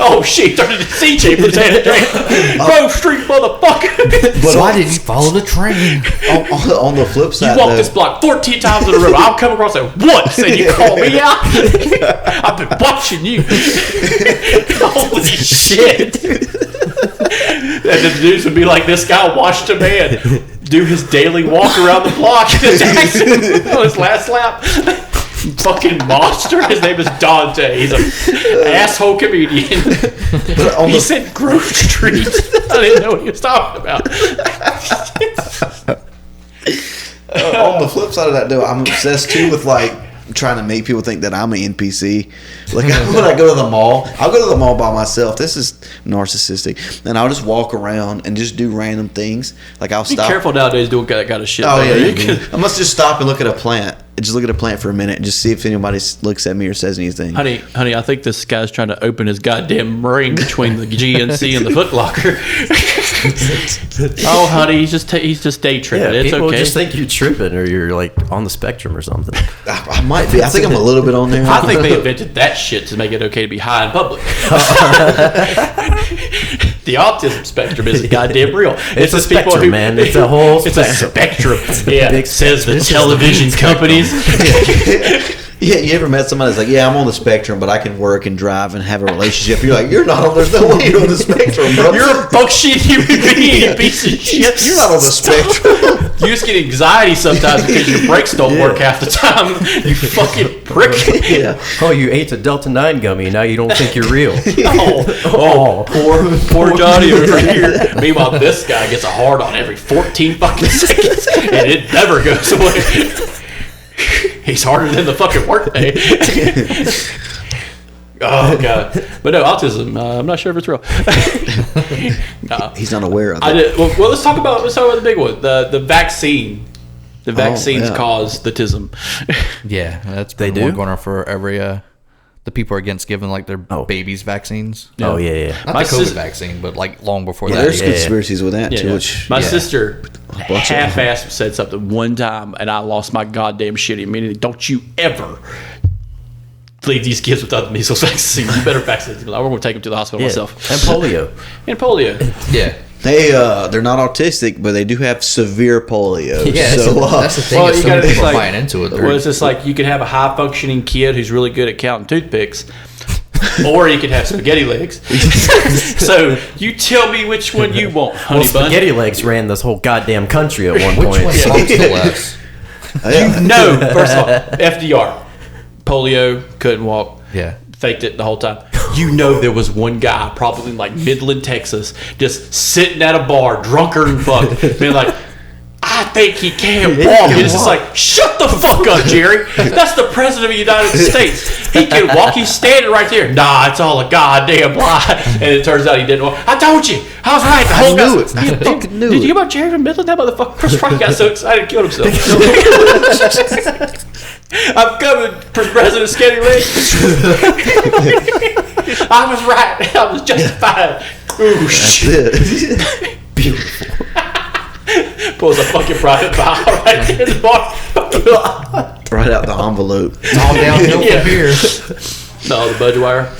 Oh shit! Turned into CJ for Grove Street, motherfucker! But why did you follow the train? On the flip side, You walked this block 14 times in a row. I'll come across it once, and you call me out. I've been watching you. Holy shit! And the dudes would be like, this guy watched a man do his daily walk around the block on his last lap. Fucking monster. His name is Dante. He's an asshole comedian. He said Grove Street. I didn't know what he was talking about. On the flip side of that, though, I'm obsessed too with like trying to make people think that I'm an NPC. Like when I go to the mall, I'll go to the mall by myself. This is narcissistic, and I'll just walk around and just do random things. Like I'll stop. Be careful nowadays doing that kind of shit. Oh yeah, I must just stop and look at a plant. Just look at a plant for a minute and just see if anybody looks at me or says anything. Honey, I think this guy's trying to open his goddamn ring between the GNC and the Foot Locker. Oh, honey, he's just day tripping. Yeah, it's people okay. just think you're tripping or you're like on the spectrum or something. I might be. I think I'm a little bit on there. I think they invented that shit to make it okay to be high in public. The autism spectrum is goddamn real. It's a spectrum, man. It's a whole It's spectrum. a spectrum. Yeah, it says the television companies. Yeah, you ever met somebody that's like, yeah, I'm on the spectrum, but I can work and drive and have a relationship. You're like, you're not on. There's no way you're on the spectrum, bro. You're a fuck shit human being, you piece of shit. You're not on the spectrum. You just get anxiety sometimes because your brakes don't work half the time. You fucking prick. Yeah. Oh, you ate the Delta 9 gummy. Now you don't think you're real. Poor Johnny over here. Meanwhile, this guy gets a hard on every 14 fucking seconds, and it never goes away. He's harder than the fucking workday. Oh god! But no, autism. I'm not sure if it's real. He's not aware of it. Well, let's talk about the big one. The vaccine. The vaccines cause the tism. Yeah, that's been one going on for every. The people are against giving like their babies vaccines. Oh yeah. Not the COVID vaccine, but like long before that. There's conspiracies with that too. Yeah. Which my sister half-assed said something one time, and I lost my goddamn shit immediately. Don't you ever leave these kids without the measles vaccine. You better vaccinate them. I'm going to take them to the hospital myself. And polio. Yeah. They're not autistic, but they do have severe polio. Yeah, so that's the thing. Well, you got to people buying into it. Well, it's just like you could have a high-functioning kid who's really good at counting toothpicks, or you could have spaghetti legs. So you tell me which one you want, honey bun. Spaghetti legs ran this whole goddamn country at one point. Which one talks the less? You know, first of all, FDR, polio, couldn't walk. Yeah. Faked it the whole time. You know there was one guy, probably in like Midland, Texas, just sitting at a bar, drunker than fuck, being like, I think he can't walk. And it's just like, shut the fuck up, Jerry. That's the president of the United States. He can walk. He's standing right there. Nah, it's all a goddamn lie. And it turns out he didn't walk. I told you. I was right. The whole knew it. I fucking knew Did you it. hear about Jerry from Midland? That motherfucker Chris Rock got so excited and killed himself. I'm coming, President Skinny Leg. I was right. I was justified. Ooh, shit. Beautiful. Pulls a fucking private file right in the bar. Right out the envelope. It's all downhill from here. No, the budget wire.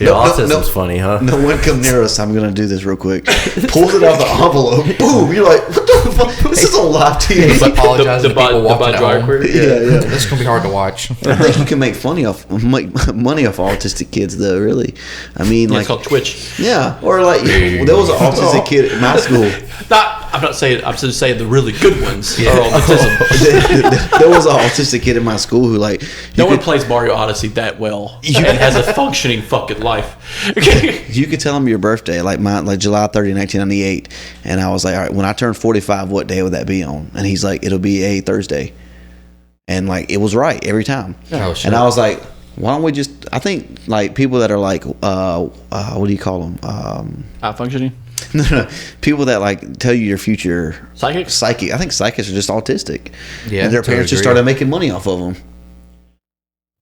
Yeah. Autism's funny, huh? No one come near us. I'm gonna do this real quick. Pulls it out the envelope. Boom. You're like, what the fuck? This is on live TV. He's apologizing to people watching at home. Yeah. This is gonna be hard to watch. I think you can make money off autistic kids, though. Really, I mean, Yeah, like it's called Twitch. Yeah, or like there was an autistic kid at my school. I'm not saying. I'm just saying the really good ones are on autism. There was an autistic kid in my school who like No one plays Mario Odyssey that well and has a functioning fucking life. You could tell him your birthday, like July 30, 1998, and I was like, all right, when I turn 45, what day would that be on? And he's like, it'll be a Thursday, and like it was right every time. Oh, shit. And I was like, why don't we just? I think like people that are like, what do you call them? High functioning. No, people that like tell you your future. Psychics? I think psychics are just autistic. Yeah, and their totally parents just agree. started making money off of them.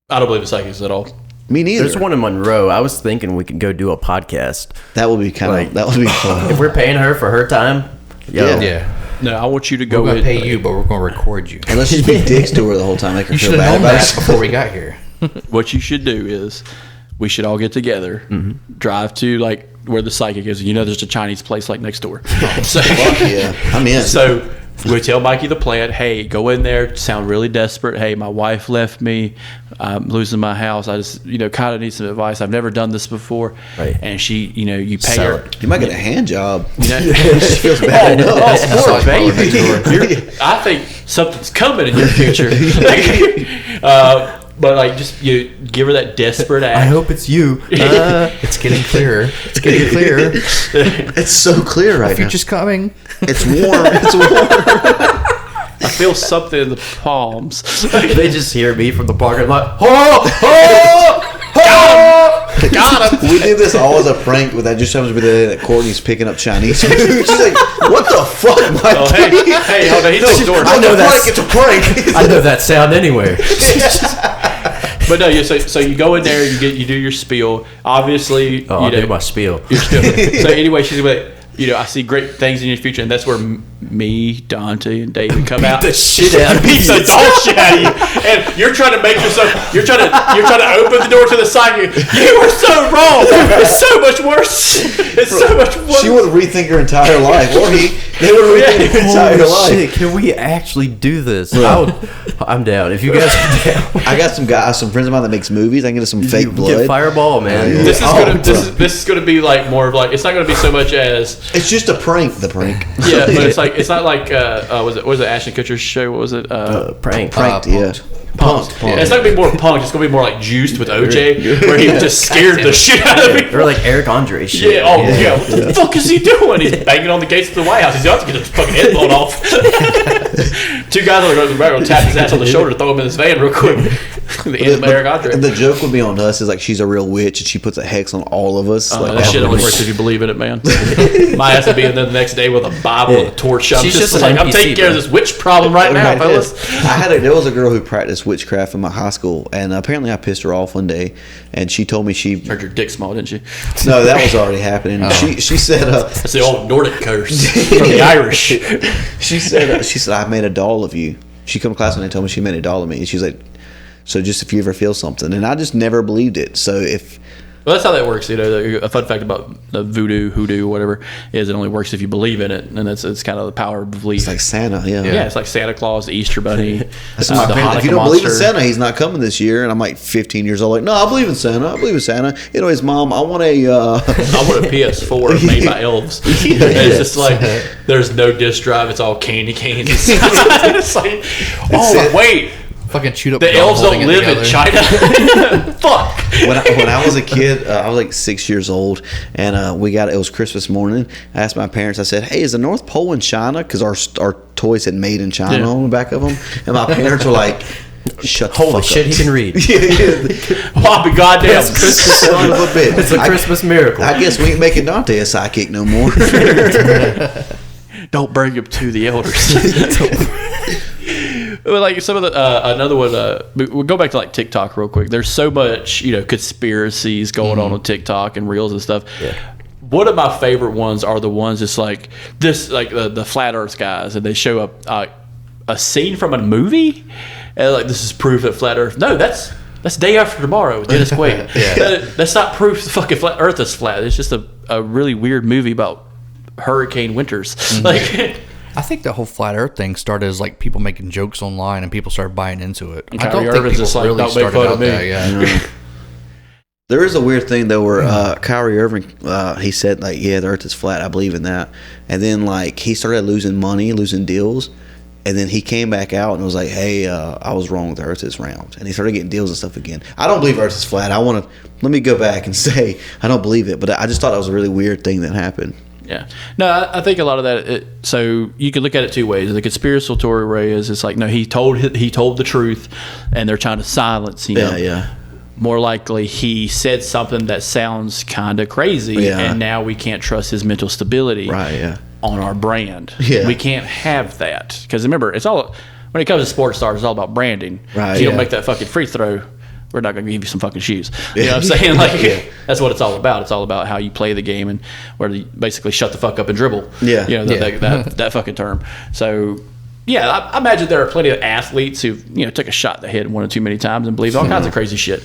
I don't believe in psychics at all. Me neither. There's one in Monroe. I was thinking we could go do a podcast. That would be that would be fun. If we're paying her for her time, Yeah. No, I want you to go We're gonna in. pay you, but we're gonna record you. And let's just be dicks to her the whole time. Make her You feel should have bad known about that it. before we got here. What you should do is we should all get together, drive to like where the psychic is. You know, there's a Chinese place like next door. So, Fuck yeah, I'm in. So we tell Mikey the plan. Hey, go in there. Sound really desperate. Hey, my wife left me. I'm losing my house. I just, kind of need some advice. I've never done this before. Right. And she, you pay Sell her. it. You might get a hand job. You know? She feels bad enough. Poor baby. I think something's coming in your future. But like, just you give her that desperate act. I hope it's you. It's getting clearer. It's getting clearer. It's so clear right now. Future's coming. It's warm. It's warm. I feel something in the palms. They just hear me from the parking lot. Got him. We did this all as a prank, but that just happens to be the day that Courtney's picking up Chinese food. She's like, "What the fuck, Mike?" Oh, hey, hold on. He's next door. I know that. It's a prank. I know that sound anywhere. But no, so you go in there, you do your spiel. Obviously, I'll do my spiel. Your spiel. So anyway, she's like, I see great things in your future, and that's where me, Dante, and David come out. the shit out of Beat the dog shit out of you, and you're trying to make yourself. You're trying to open the door to the psychic. You were so wrong. It's so much worse. It's so much worse. She would rethink her entire life, or he. They would rethink their entire Holy life. shit, can we actually do this? I'm down. If you guys are down. I got some friends of mine that makes movies. I can get some fake blood. Get Fireball, man. Yeah. This is gonna be like more of like, it's not gonna be so much as It's just a prank. The prank. yeah, but it's like it's not like was it Ashton Kutcher's show? What was it? Prank. Yeah. Punked. Yeah. It's not gonna be more punked. It's gonna be more like Juiced with OJ, where he just scared the shit out of me. Or like Eric Andre shit. Yeah. Oh yeah. What the fuck is he doing? He's banging on the gates of the White House. He's about to get his fucking head blown off. Two guys are going to tap his ass on the shoulder, throw him in his van real quick. The end of Eric Andre. The joke would be on us is like she's a real witch and she puts a hex on all of us. That shit only works if you believe in it, man. My ass would be in there the next day with a Bible and a torch. I'm just like, I'm taking care of this witch problem right now, fellas. There was a girl who practiced witchcraft in my high school, and apparently I pissed her off one day, and she told me she heard your dick small, didn't you? No, that was already happening. She said that's the old Nordic curse from the Irish. She said I made a doll of you. She come to class and they told me she made a doll of me, and she's like, so just if you ever feel something, and I just never believed it. So well, that's how that works. You know, a fun fact about the voodoo, hoodoo, whatever, is it only works if you believe in it, and it's kind of the power of belief. It's like Santa, yeah. Yeah, it's like Santa Claus, the Easter Bunny. That's my parents. If you don't believe in Santa, he's not coming this year. And I'm like 15 years old, like, no, I believe in Santa. I believe in Santa. Anyways, Mom, I want a PS4 made by elves. And it's just like there's no disc drive. It's all candy canes. It's like, wait. Fucking chewed up. The elves don't live in China. Fuck. When I was a kid, I was like 6 years old, and it was Christmas morning. I asked my parents. I said, "Hey, is the North Pole in China?" Because our toys had "Made in China" on the back of them, and my parents were like, "Shut the fuck up." Holy shit, he can read. Poppy goddamn Christmas son of a bitch. It's a Christmas miracle. I guess we ain't making Dante a sidekick no more. Don't bring him to the elders. Like some of the another one. We'll go back to like TikTok real quick. There's so much conspiracies going on TikTok and reels and stuff. Yeah. One of my favorite ones are the ones that's like this, like the flat Earth guys, and they show up a scene from a movie, and like this is proof that flat Earth. No, that's Day After Tomorrow with Dennis Quaid. That's not proof the fucking flat Earth is flat. It's just a really weird movie about hurricane winters. Mm-hmm. Like. I think the whole flat Earth thing started as like people making jokes online, and people started buying into it. I don't think people really started out there. Yeah. There is a weird thing though, where Kyrie Irving, he said like, "Yeah, the Earth is flat. I believe in that." And then like he started losing money, losing deals, and then he came back out and was like, "Hey, I was wrong. The Earth is round." And he started getting deals and stuff again. I don't believe Earth is flat. Let me go back and say I don't believe it, but I just thought it was a really weird thing that happened. Yeah. No, I think a lot of that. So you could look at it two ways. The conspiratorial way is it's like, no, he told the truth, and they're trying to silence him. Yeah. More likely, he said something that sounds kind of crazy, and now we can't trust his mental stability. Right. Yeah. On our brand. Yeah. We can't have that because remember, it's all when it comes to sports stars, it's all about branding. Right. If you don't make that fucking free throw, we're not going to give you some fucking shoes. You know what I'm saying? Like, that's what it's all about. It's all about how you play the game and where you basically shut the fuck up and dribble. Yeah. That fucking term. So, I imagine there are plenty of athletes who took a shot in the head one or too many times and believed all kinds of crazy shit.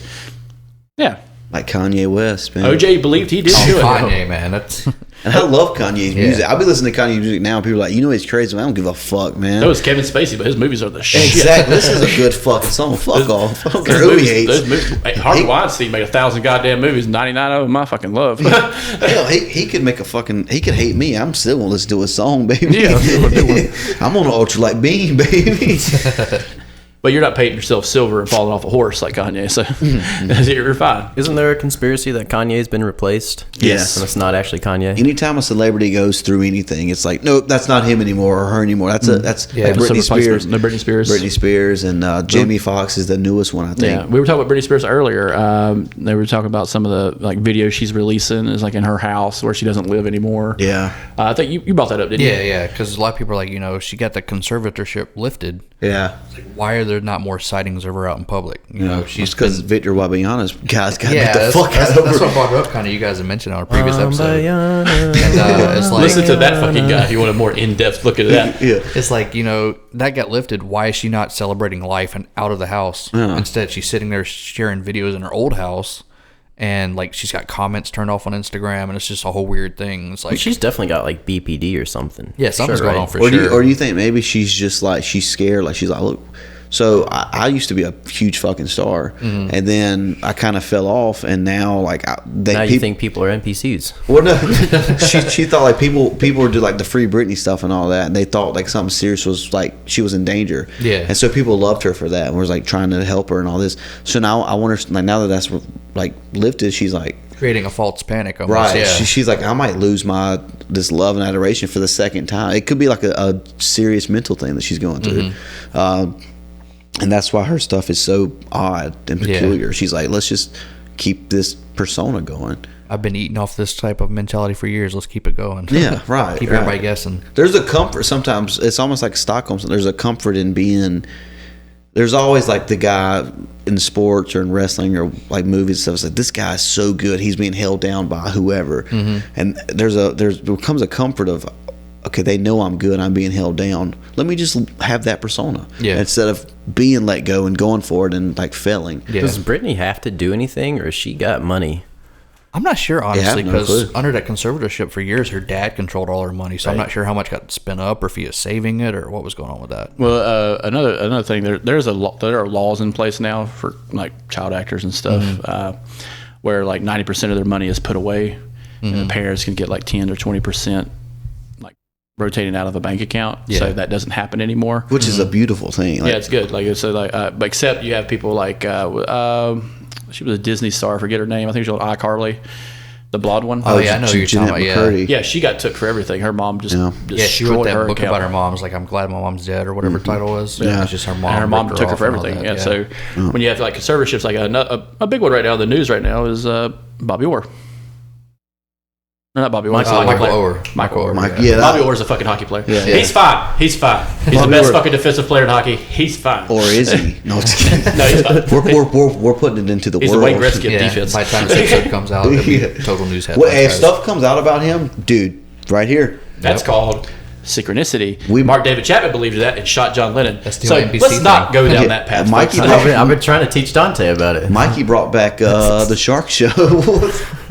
Yeah. Like Kanye West, man. OJ believed he did do it. Kanye, man. That's... And I love Kanye's music. I'll be listening to Kanye's music now, and people are like, he's crazy. I don't give a fuck, man. That was Kevin Spacey, but his movies are the shit. Exactly. This is a good fucking song. Fuck off. I don't care who he hates. Harvey Weinstein made 1,000 goddamn movies. 99 of them I fucking love. Hell, he could make he could hate me. I'm still gonna listen to his song, baby. Yeah, I'm on an ultralight beam, baby. But you're not painting yourself silver and falling off a horse like Kanye, so you're fine. Isn't there a conspiracy that Kanye's been replaced? Yes. And it's not actually Kanye? Anytime a celebrity goes through anything, it's like, nope, that's not him anymore or her anymore. That's like Britney Spears. No, Britney Spears and Jamie Foxx is the newest one, I think. Yeah, we were talking about Britney Spears earlier. They were talking about some of the like videos she's releasing is like in her house where she doesn't live anymore. Yeah. I think you brought that up, didn't you? Yeah, because a lot of people are like, she got the conservatorship lifted. Yeah. Like, why are there not more sightings of her out in public? She's because Victor Wabiyana's guys got to get the that's fuck out of her. That's what brought up. Kind of, you guys have mentioned on a previous episode. And it's like, listen to that fucking guy if you want a more in-depth look at that. Yeah, it's like that got lifted. Why is she not celebrating life and out of the house? Instead, she's sitting there sharing videos in her old house. And like she's got comments turned off on Instagram, and it's just a whole weird thing. It's like she's definitely got like BPD or something. Yeah, something's going on for sure. sure. Or do you think maybe she's just like she's scared? Like she's like, look, So I used to be a huge fucking star, and then I kind of fell off, and now like you think people are NPCs? Well, no, she thought like people would do like the Free Britney stuff and all that, and they thought like something serious was like she was in danger. Yeah, and so people loved her for that, and was like trying to help her and all this. So now I wonder, like now that that's like lifted, she's like creating a false panic almost. Right. Yeah. She's like, I might lose this love and adoration for the second time. It could be like a serious mental thing that she's going through. And that's why her stuff is so odd and peculiar. She's like, let's just keep this persona going. I've been eating off this type of mentality for years. Let's keep it going. Yeah, right. Keep everybody guessing. There's a comfort. Sometimes it's almost like Stockholm. There's a comfort in being. There's always like the guy in sports or in wrestling or like movies and stuff. It's like, this guy's so good. He's being held down by whoever. And there becomes a comfort of, okay, they know I'm good. I'm being held down. Let me just have that persona instead of being let go and going for it and like failing. Yeah. Does Britney have to do anything, or she got money? I'm not sure, honestly, because under that conservatorship for years, her dad controlled all her money. So I'm not sure how much got spent up, or if he was saving it, or what was going on with that. Well, another thing, there are laws in place now for like child actors and stuff, where like 90% of their money is put away, and the parents can get like 10 or 20%. Rotating out of a bank account, so that doesn't happen anymore. Which is a beautiful thing. Like, it's good. Like so, like but except you have people like she was a Disney star. I forget her name. I think she was on iCarly, the blonde one. Oh yeah, I know who you're talking about. Yeah, she got took for everything. Her mom just she wrote that book about her mom. It was like, I'm glad my mom's dead, or whatever title was. Yeah, it's just her mom. And her mom took her for everything. Yeah, so when you have like conservatorships, like a big one right now in the news right now is Bobby Orr. No, not Bobby Orr. Michael Orr. Bobby Orr is a fucking hockey player. Yeah. He's fine. He's fine. He's the best fucking defensive player in hockey. He's fine. Or is he? No, just kidding. No, he's fine. We're putting it into the he's world. He's the Wayne Gretzky of defense. By the time this episode comes out, it'll be total news headlines. If stuff comes out about him, dude, right here. That's called synchronicity. Mark David Chapman believed that and shot John Lennon. That's the so NBC let's not go down that path. Mikey, I've been trying to teach Dante about it. Mikey brought back the Shark Show,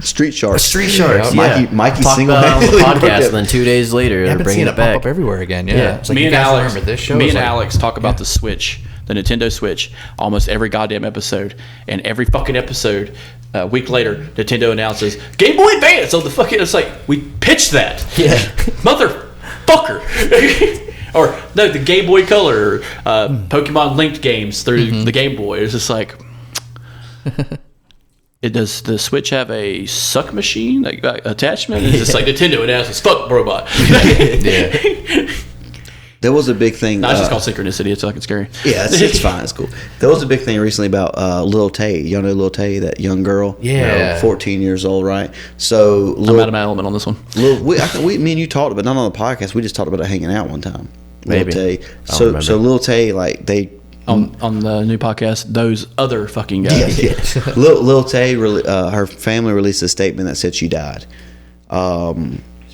Street Sharks. Street Sharks. Mikey talked about it on the podcast, and then 2 days later, they're bringing it back pop up everywhere again. Yeah. It's like, me and Alex. Remember this show? Me and Alex talk about the Switch, the Nintendo Switch, almost every goddamn episode, and every fucking episode. A week later, Nintendo announces Game Boy Advance on the fucking. It's like, we pitched that, motherfucker. Or no, the Game Boy Color, Pokemon linked games through the Game Boy. It's just like, does the Switch have a suck machine like attachment? It's just like Nintendo announces fuck robot. There was a big thing. No, it's just called synchronicity. It's fucking scary. Yeah, it's fine. It's cool. There was a big thing recently about Lil Tay. Y'all know Lil Tay, that young girl? Yeah. 14 years old, right? So I'm out of my element on this one. Me and you talked about, not on the podcast, we just talked about it hanging out one time. Maybe. Lil Tay. So Lil Tay, like, they... On the new podcast, those other fucking guys. Yeah. Lil Tay, her family released a statement that said she died.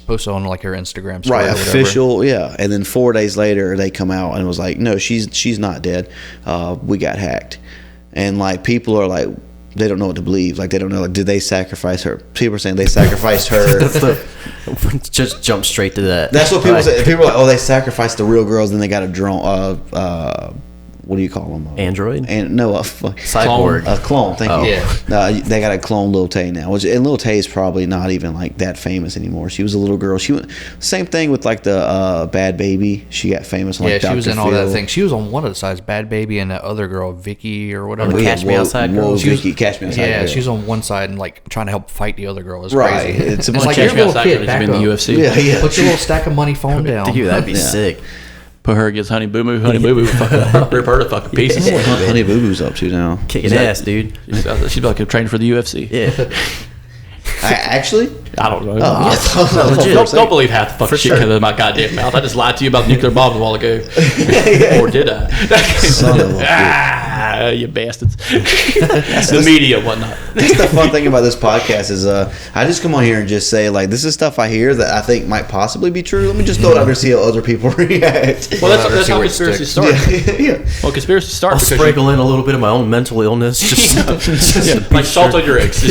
Posted on like her Instagram story, right? Official, yeah. And then 4 days later, they come out and was like, "No, she's not dead. We got hacked." And like people are like, they don't know what to believe. Like they don't know. Like, did they sacrifice her? People are saying they sacrificed her. Just jump straight to that. That's what people say. People are like, "Oh, they sacrificed the real girls, then they got a drone." What do you call them? Android? And no, cyborg. A clone. Thank you. Yeah. They got to clone Lil Tay now, and Lil Tay is probably not even like that famous anymore. She was a little girl. She went same thing with like the Bad Baby. She got famous. Like she was in all that thing. She was on one of the sides, Bad Baby, and that other girl, Vicky or whatever. Catch Me Outside girl. Vicky, Catch Me Outside. Yeah, she was on one side and like trying to help fight the other girl. It's right. Crazy. It's like your little kid back in the UFC. Yeah. Put your little stack of money phone down. Dude, that'd be sick. Put her against Honey Boo Boo. Honey Boo Boo fucking rip her to fucking pieces. Honey Boo Boo's up to now. Kicking ass, dude. She's like training for the UFC. Yeah. Actually? I don't know. Don't believe half the fucking shit coming out of my goddamn mouth. I just lied to you about nuclear bombs a while ago. Or did I? Son of a You bastards. The media, whatnot. That's the fun thing about this podcast is I just come on here and just say, like, this is stuff I hear that I think might possibly be true. Let me just throw it out there and see how other people react. Well, that's how conspiracy starts. Yeah. Well, conspiracy starts I'll because sprinkle in a little bit of my own mental illness. Just like salt on your eggs.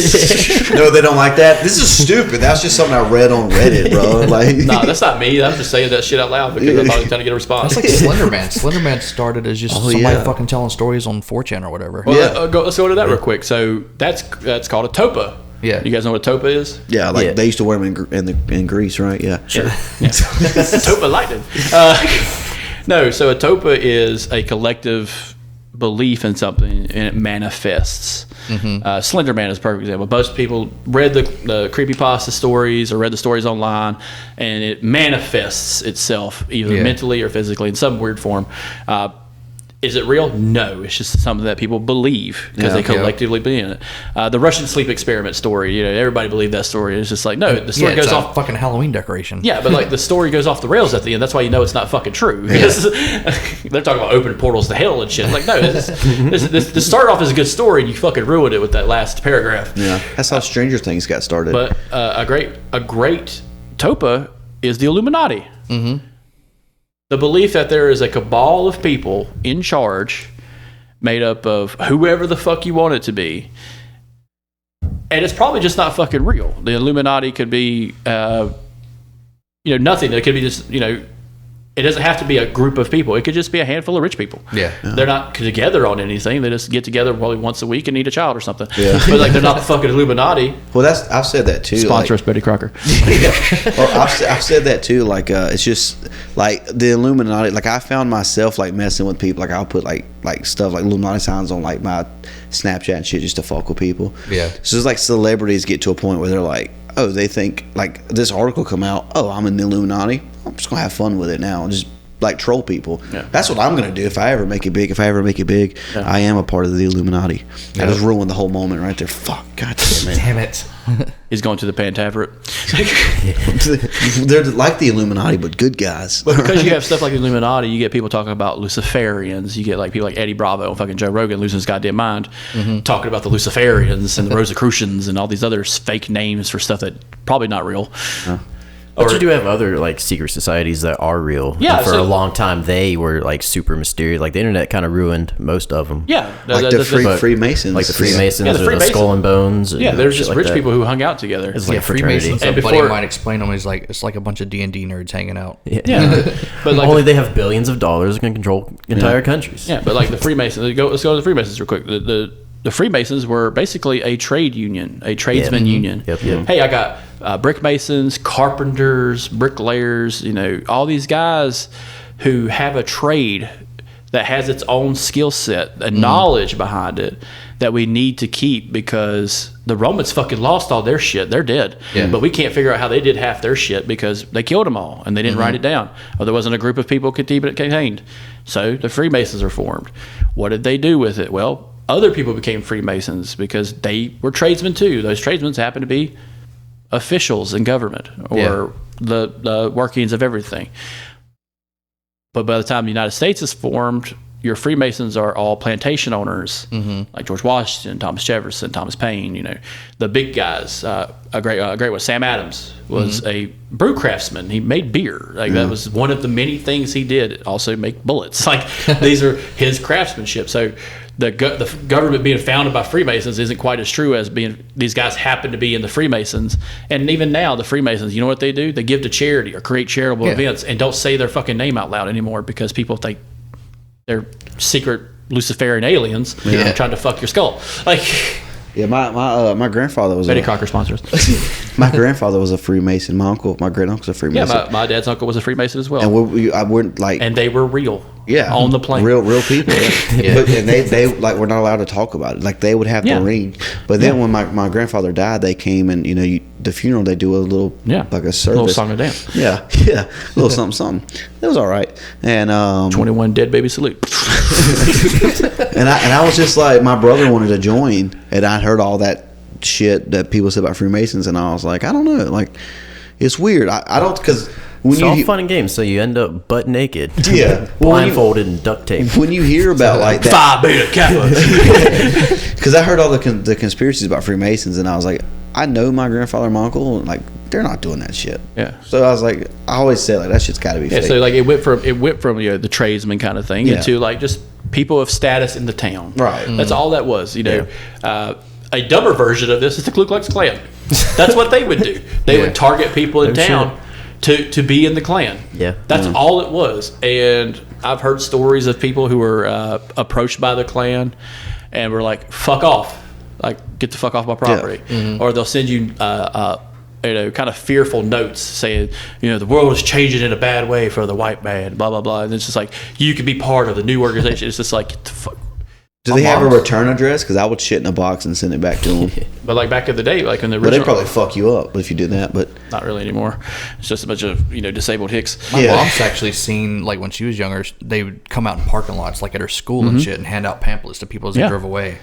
No, they don't like that. This is stupid. That's just something I read on Reddit, bro. Like, nah, that's not me. I'm just saying that shit out loud because I thought I was trying to get a response. It's like Slender Man. Slender Man started as just somebody fucking telling stories on 4chan or whatever. Well, let's go to that real quick. So that's called a topa. Yeah. You guys know what a topa is? yeah, like they used to wear them in Greece, right? Yeah. Sure. Yeah. Topa lightning. No, so a topa is a collective belief in something and it manifests. Slender Man is a perfect example. Most people read the creepypasta stories or read the stories online, and it manifests itself either mentally or physically in some weird form. Is it real? No, it's just something that people believe because they collectively believe in it. The Russian sleep experiment story, everybody believed that story. It's just like, no, the story goes off. Fucking Halloween decoration. Yeah, but like the story goes off the rails at the end. That's why you know it's not fucking true. Because they're talking about open portals to hell and shit. Like, no, this started off as a good story and you fucking ruined it with that last paragraph. Yeah, that's how Stranger Things got started. But a great topa is the Illuminati. Mm-hmm. The belief that there is a cabal of people in charge made up of whoever the fuck you want it to be. And it's probably just not fucking real. The Illuminati could be, nothing. It could be just, it doesn't have to be a group of people. It could just be a handful of rich people. Yeah. They're not together on anything. They just get together probably once a week and eat a child or something. Yeah. But like they're not the fucking Illuminati. Well, I've said that too. Sponsor us, Betty Crocker. Well, I've said that too. Like it's just like the Illuminati. Like I found myself like messing with people. Like I'll put like stuff like Illuminati signs on like my Snapchat and shit just to fuck with people. Yeah. So it's like celebrities get to a point where they're like, oh, they think like this article come out. Oh, I'm in the Illuminati. I'm just gonna have fun with it now and just like troll people. Yeah. That's what I'm gonna do if I ever make it big. I am a part of the Illuminati. I just ruined the whole moment right there. Fuck, god damn it. He's going to the Pantaveret. They're like the Illuminati, but good guys. But because you have stuff like the Illuminati, you get people talking about Luciferians. You get like people like Eddie Bravo and fucking Joe Rogan losing his goddamn mind, talking about the Luciferians and the Rosicrucians and all these other fake names for stuff that probably not real. But you do have other like secret societies that are real. Yeah, and for a long time they were like super mysterious. Like the internet kind of ruined most of them. Yeah, like the Freemasons, like the Freemasons, or the Skull and Bones. Yeah, there's just rich people who hung out together. It's like a fraternity. Freemasons. And buddy might explain them. It's like a bunch of D&D nerds hanging out. Yeah. But like only they have billions of dollars and can control entire countries. Yeah, but like the Freemasons. Let's go to the Freemasons real quick. The Freemasons were basically a trade union, a tradesman union. Yep. Hey, I got brick masons, carpenters, bricklayers, all these guys who have a trade that has its own skill set and knowledge behind it that we need to keep because the Romans fucking lost all their shit. They're dead. Yeah. But we can't figure out how they did half their shit because they killed them all and they didn't write it down. Or there wasn't a group of people could keep it contained. So the Freemasons are formed. What did they do with it? Well, other people became Freemasons because they were tradesmen too. Those tradesmen happened to be officials in government or the workings of everything. But by the time the United States is formed, your Freemasons are all plantation owners, like George Washington, Thomas Jefferson, Thomas Paine. The big guys. A great one. Sam Adams was a brew craftsman. He made beer. That was one of the many things he did. Also make bullets. These are his craftsmanship. So the government being founded by Freemasons isn't quite as true as being these guys happen to be in the Freemasons. And even now, the Freemasons, you know what they do? They give to charity or create charitable events and don't say their fucking name out loud anymore because people think they're secret Luciferian aliens trying to fuck your skull. Yeah, my grandfather was Betty Crocker sponsors. My grandfather was a Freemason. My great uncle's a Freemason. Yeah, my dad's uncle was a Freemason as well. And I wouldn't like. And they were real. Yeah, on the plane, real people. But and they like were not allowed to talk about it. Like they would have the ring. But then when my grandfather died, they came and the funeral they do a little like a service, a little song and dance. Yeah, a little something. It was all right. And 21 dead baby salute. and I was just like, my brother wanted to join, and I heard all that shit that people said about Freemasons, and I was like, I don't know, like it's weird. I don't, because It's all fun and games, so you end up butt naked. Yeah. Blindfolded and duct taped. When you hear about like that, Phi Beta Kappa. because I heard all the conspiracies about Freemasons, and I was like, I know my grandfather and my uncle, and like they're not doing that shit. Yeah. So I was like, I always say like that shit's got to be Yeah, fake. so like it went from the tradesman kind of thing into like just people of status in the town. Right. That's all that was. A dumber version of this is the Ku Klux Klan. That's what they would do. They would target people in town to be in the Klan. Yeah. That's all it was. And I've heard stories of people who were approached by the Klan and were like, "Fuck off." Like, get the fuck off my property. Or they'll send you kind of fearful notes saying, the world is changing in a bad way for the white man, blah blah blah. And it's just like, you could be part of the new organization. It's just like, get the fuck. Do they have a return address? Because I would shit in a box and send it back to them. But like back in the day, like in the But original, they'd probably fuck you up if you did that. But not really anymore. It's just a bunch of disabled hicks. My mom's actually seen, like, when she was younger, they would come out in parking lots, like at her school and shit, and hand out pamphlets to people as they drove away.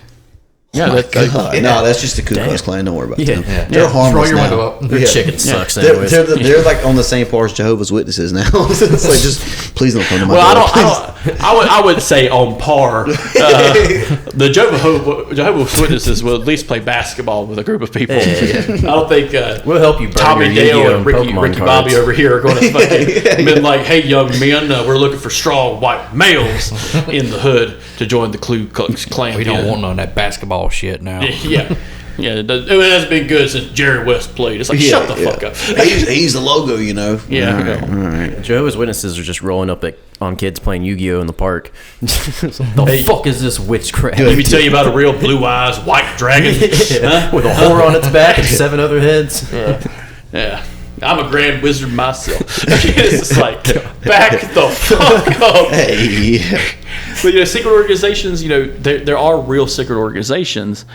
Yeah, no, that's just the Ku Klux Klan. Don't worry about them. They're Throw harmless your window now. up. Their chicken sucks anyways. They're like on the same par as Jehovah's Witnesses now. It's like, just please don't come to my door. I would say on par. The Jehovah's Witnesses will at least play basketball with a group of people. I don't think We'll help you burn Tommy your Dale Yu-Gi-Oh! and Ricky Pokemon Bobby cards. over here are going to fucking been like, "Hey, young men, we're looking for strong white males in the hood to join the Ku Klux Klan." We don't want none of that basketball shit now. Yeah. It hasn't been good since Jerry West played. It's like, shut the fuck up. He's the logo, Yeah. All right. Jehovah's Witnesses are just rolling up on kids playing Yu-Gi-Oh! In the park. The fuck is this witchcraft? Let me tell you about a real blue eyes white dragon. Huh? With a whore on its back and 7 other heads. Yeah. I'm a grand wizard myself. It's just like, back the fuck up. Hey. But secret organizations, there are real secret organizations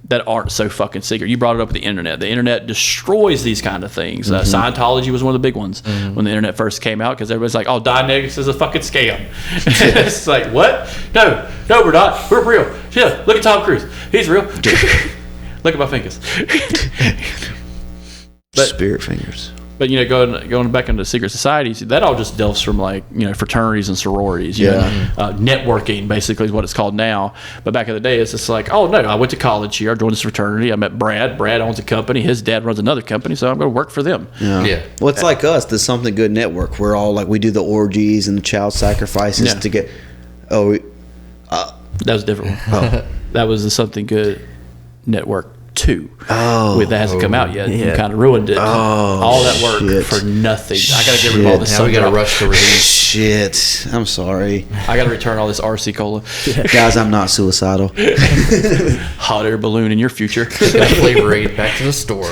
that aren't so fucking secret. You brought it up with the internet. The internet destroys these kind of things. Scientology was one of the big ones when the internet first came out, because everybody's like, "Oh, Dianetics is a fucking scam." It's like, what? No, we're not. We're real. Yeah, look at Tom Cruise. He's real. Look at my fingers. Spirit fingers. But going back into secret societies, that all just delves from like fraternities and sororities. Networking basically is what it's called now. But back in the day, it's just like, oh no, I went to college here. I joined this fraternity. I met Brad. Brad owns a company. His dad runs another company, so I'm going to work for them. Yeah. Well, it's like us, the Something Good Network. We're all like, we do the orgies and the child sacrifices to get. That was a different one. That was the Something Good Network 2. That hasn't come out yet. You kind of ruined it. All that work for nothing. I got to get rid of all this. Now we got to rush to release. Shit. I'm sorry. I got to return all this RC Cola. Guys, I'm not suicidal. Hot air balloon in your future. Got Flavor Aid back to the store.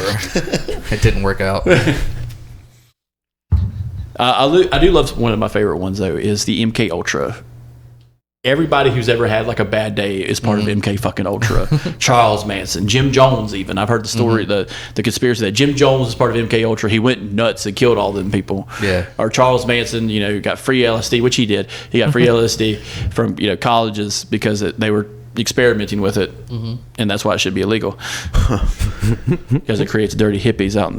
It didn't work out. I do love one of my favorite ones though is the MK Ultra. Everybody who's ever had like a bad day is part of MK fucking Ultra. Charles Manson, Jim Jones, even I've heard the story, the conspiracy that Jim Jones is part of MK Ultra. He went nuts and killed all them people. Yeah. Or Charles Manson, got free LSD, which he did. He got free LSD from colleges because they were experimenting with it, and that's why it should be illegal because it creates dirty hippies out in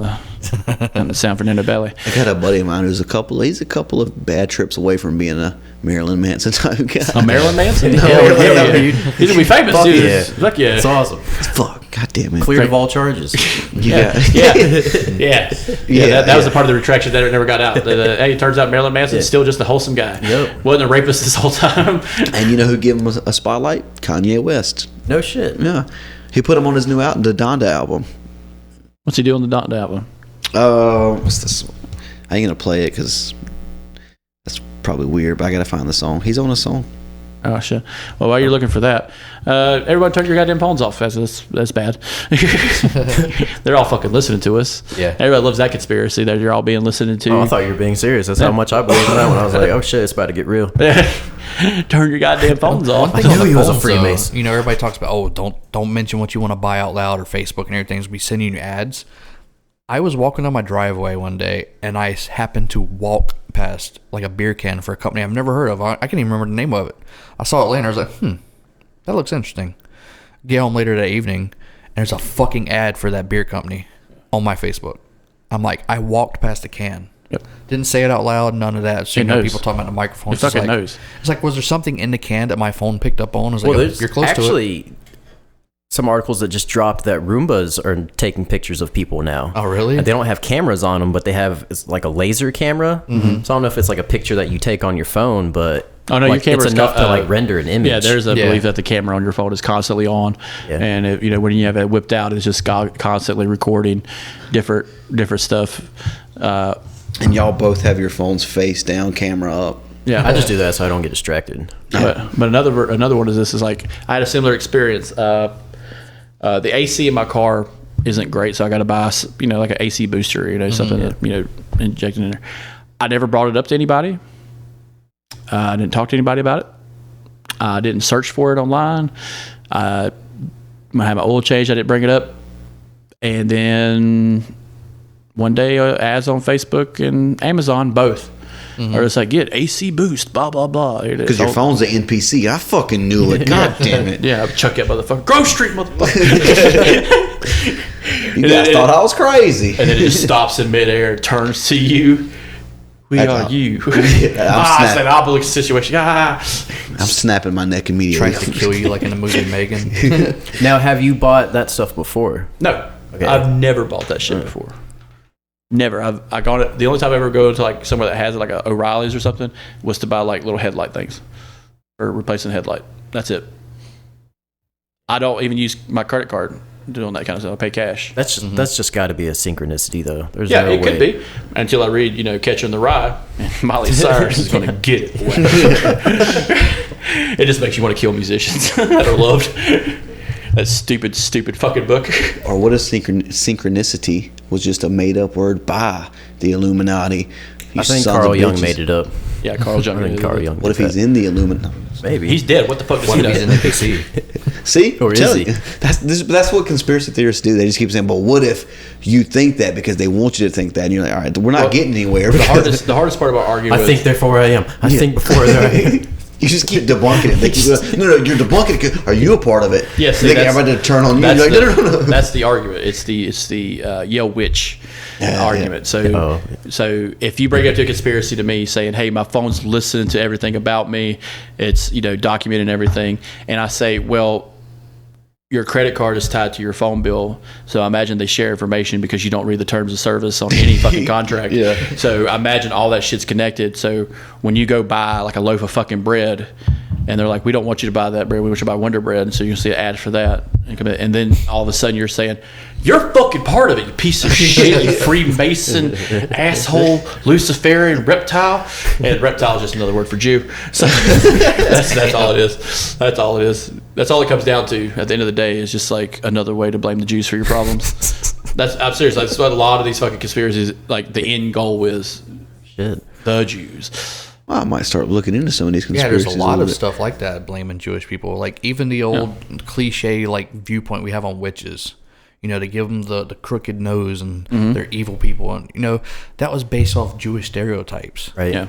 the San Fernando Valley. I got a buddy of mine who's he's a couple of bad trips away from being a Marilyn Manson type guy. A Marilyn Manson? No, dude. He's gonna be famous, Fuck dude. yeah. Fuck yeah. It's awesome. Fuck, god damn it. Cleared of all charges. Yeah. That was a part of the retraction that never got out. Hey, it turns out Marilyn Manson's still just a wholesome guy. Yep. Wasn't a rapist this whole time. And you know who gave him a spotlight? Kanye West. No shit. Yeah. He put him on his new album, the Donda album. What's he doing on the Dante album? What's this? I ain't gonna play it because that's probably weird, but I gotta find the song. He's on a song. Oh shit! Well, while you're looking for that, everybody turn your goddamn phones off. That's bad. They're all fucking listening to us. Yeah. Everybody loves that conspiracy that you're all being listened to. Oh, I thought you were being serious. That's how much I believed in that one. I was like, oh shit, it's about to get real. Turn your goddamn phones off. I knew he was a Freemason. Everybody talks about, don't mention what you want to buy out loud or Facebook and everything's be sending you ads. I was walking on my driveway one day and I happened to walk past like a beer can for a company I've never heard of. I can't even remember the name of it. I saw it later. I was like, that looks interesting. Get home later that evening and there's a fucking ad for that beer company on my Facebook. I'm like, I walked past a can. Yep. Didn't say it out loud, none of that. So It knows. people talking about the microphone. It fucking knows. It's like, was there something in the can that my phone picked up on? I was like, there's you're close to it. actually some articles that just dropped that Roombas are taking pictures of people now. Oh, really? And they don't have cameras on them, but they have it's like a laser camera. Mm-hmm. So I don't know if it's like a picture that you take on your phone, but Oh no, like, your camera's it's enough to like render an image. Yeah, there's a belief that the camera on your phone is constantly on, and it, when you have it whipped out, it's just constantly recording different stuff. And y'all both have your phones face down, camera up. Yeah, I just do that so I don't get distracted. But another one is this is like I had a similar experience. The AC in my car isn't great, so I got to buy like an AC booster, something that injected in there. I never brought it up to anybody. I didn't talk to anybody about it. I didn't search for it online. When I had my oil change, I didn't bring it up. And then one day, ads on Facebook and Amazon both are just like, get AC boost, blah, blah, blah. Because your phone's an NPC. I fucking knew it. God damn it. Yeah, chuck that motherfucker. Grove Street, motherfucker. You guys thought I was crazy. And then it just stops in midair, turns to you. We are you. It's an obelisk situation. I'm snapping my neck immediately. Tries to kill you like in the movie Megan. Now, have you bought that stuff before? No. Okay. I've never bought that shit before. Never. I got it. The only time I ever go to like somewhere that has it, like a O'Reilly's or something, was to buy like little headlight things or replacing the headlight. That's it. I don't even use my credit card doing that kind of stuff. I pay cash. That's just got to be a synchronicity, though. There's no way. It could be until I read, Catcher in the Rye, and Miley Cyrus is going to get it. It just makes you want to kill musicians that are loved. That stupid fucking book. Or what if synchronicity was just a made-up word by the Illuminati? I think Carl Jung made it up. Yeah, Carl Jung. What if he's in the Illuminati? Maybe he's dead. What the fuck does he know? He's in the PC. See, or is he? That's what conspiracy theorists do. They just keep saying, "But what if you think that?" Because they want you to think that, and you're like, "All right, we're not getting anywhere." The hardest part about arguing. I think therefore I am. I think before I am. You just keep debunking it. No, you're debunking it. Are you a part of it? Yes. You think everybody to turn on you? You're like, no. That's the argument. It's the Yale witch argument. So if you bring up to a conspiracy to me saying, "Hey, my phone's listening to everything about me. It's documenting everything," and I say, "Well, your credit card is tied to your phone bill, so I imagine they share information because you don't read the terms of service on any fucking contract." Yeah. So I imagine all that shit's connected. So when you go buy like a loaf of fucking bread, and they're like, "We don't want you to buy that bread. We want you to buy Wonder Bread," and so you see an ad for that, and then all of a sudden you're saying, "You're fucking part of it, you piece of shit, you Freemason, asshole, Luciferian, reptile," and reptile is just another word for Jew. So that's all it is. That's all it is. That's all it comes down to at the end of the day is just like another way to blame the Jews for your problems. I'm serious. That's what a lot of these fucking conspiracies, like the end goal is the Jews. Well, I might start looking into some of these conspiracies. Yeah, there's a lot of stuff like that blaming Jewish people. Like even the old cliche like viewpoint we have on witches. They give them the crooked nose and they're evil people, and that was based off Jewish stereotypes, right? Yeah,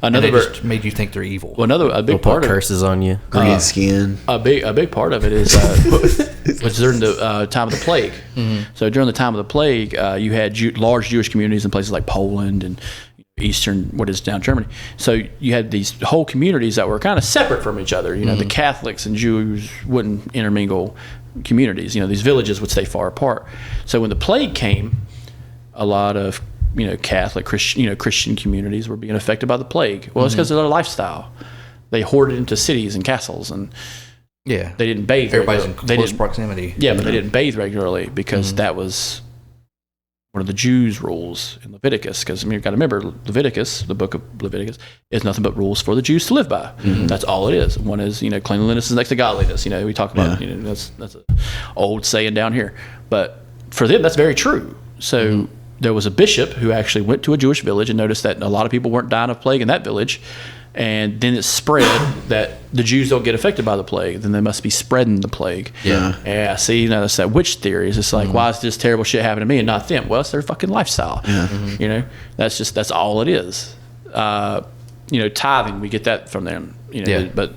just made you think they're evil. Well, a big part of curses on you, green skin. A big part of it is was during the time of the plague. So during the time of the plague, you had large Jewish communities in places like Poland and Eastern, what is now Germany. So you had these whole communities that were kind of separate from each other. The Catholics and Jews wouldn't intermingle communities. These villages would stay far apart. So when the plague came, a lot of Catholic Christian communities were being affected by the plague. Well, it's because of their lifestyle. They hoarded into cities and castles, and they didn't bathe. Everybody's in close proximity. Yeah, but they didn't bathe regularly because that was one of the Jews' rules in Leviticus. Because you've got to remember, Leviticus, the book of Leviticus, is nothing but rules for the Jews to live by. That's all it is. One is cleanliness is next to godliness. We talk about that's an old saying down here, but for them that's very true. So there was a bishop who actually went to a Jewish village and noticed that a lot of people weren't dying of plague in that village. And then it spread that the Jews don't get affected by the plague. Then they must be spreading the plague. Yeah. See, that's that witch theory. It's just like, why is this terrible shit happening to me and not them? Well, it's their fucking lifestyle. That's all it is. Tithing, we get that from them. But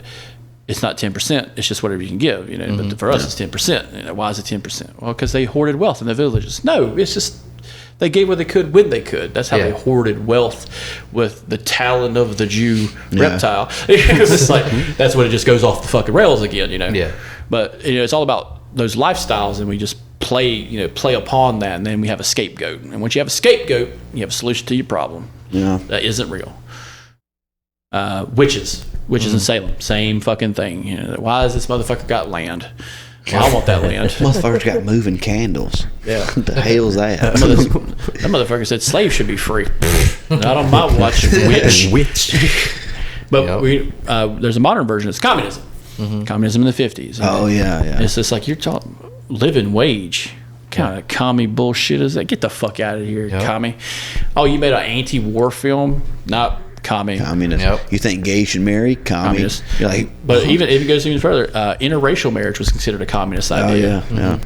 it's not 10%. It's just whatever you can give. But for us, it's 10%. Why is it 10%? Well, because they hoarded wealth in the villages. No, it's just they gave what they could when they could. That's how they hoarded wealth with the talon of the Jew reptile. It's like that's when it just goes off the fucking rails again, Yeah. But it's all about those lifestyles, and we just play upon that, and then we have a scapegoat. And once you have a scapegoat, you have a solution to your problem. Yeah, that isn't real. Witches in Salem, same fucking thing. Why has this motherfucker got land? Well, I want that land. Motherfuckers got moving candles. Yeah. What the hell's that? That motherfucker said slaves should be free. Not on my watch, witch. But there's a modern version. It's communism. Communism in the 50s. Oh, yeah. It's just like you're talking living wage. What kind of commie bullshit is that? Get the fuck out of here, commie. Oh, you made an anti-war film? Not commie. Communist. You think gays should marry? Communist. You're like, but even if it goes even further, interracial marriage was considered a communist idea. Oh, yeah.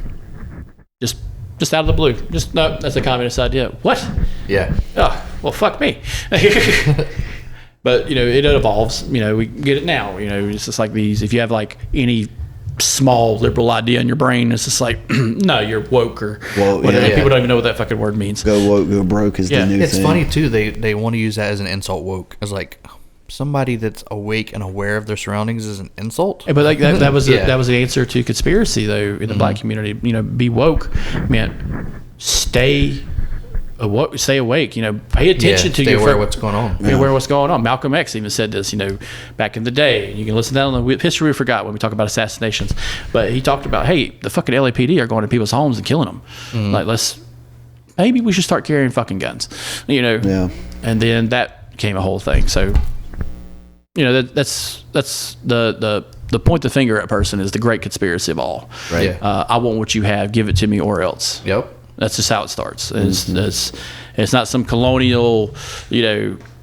Just out of the blue. No, that's a communist idea. What? Yeah. Oh, well, fuck me. But it evolves. We get it now. It's just like these. If you have like any small liberal idea in your brain, it's just like, no, you're woke or whatever. People don't even know what that fucking word means. Go woke, go broke is the new thing. It's funny too. They want to use that as an insult. Woke as like somebody that's awake and aware of their surroundings is an insult. But like that was that was the answer to conspiracy though in the black community. Be woke meant stay awake. Pay attention to stay aware of what's going on. Be aware of what's going on. Malcolm X even said this, back in the day. You can listen to that on the History We Forgot when we talk about assassinations. But he talked about, hey, the fucking LAPD are going to people's homes and killing them. Like, maybe we should start carrying fucking guns. Yeah. And then that became a whole thing. So, that's the point the finger at a person is the great conspiracy of all. Right. I want what you have. Give it to me or else. Yep. That's just how it starts. It's not some colonial,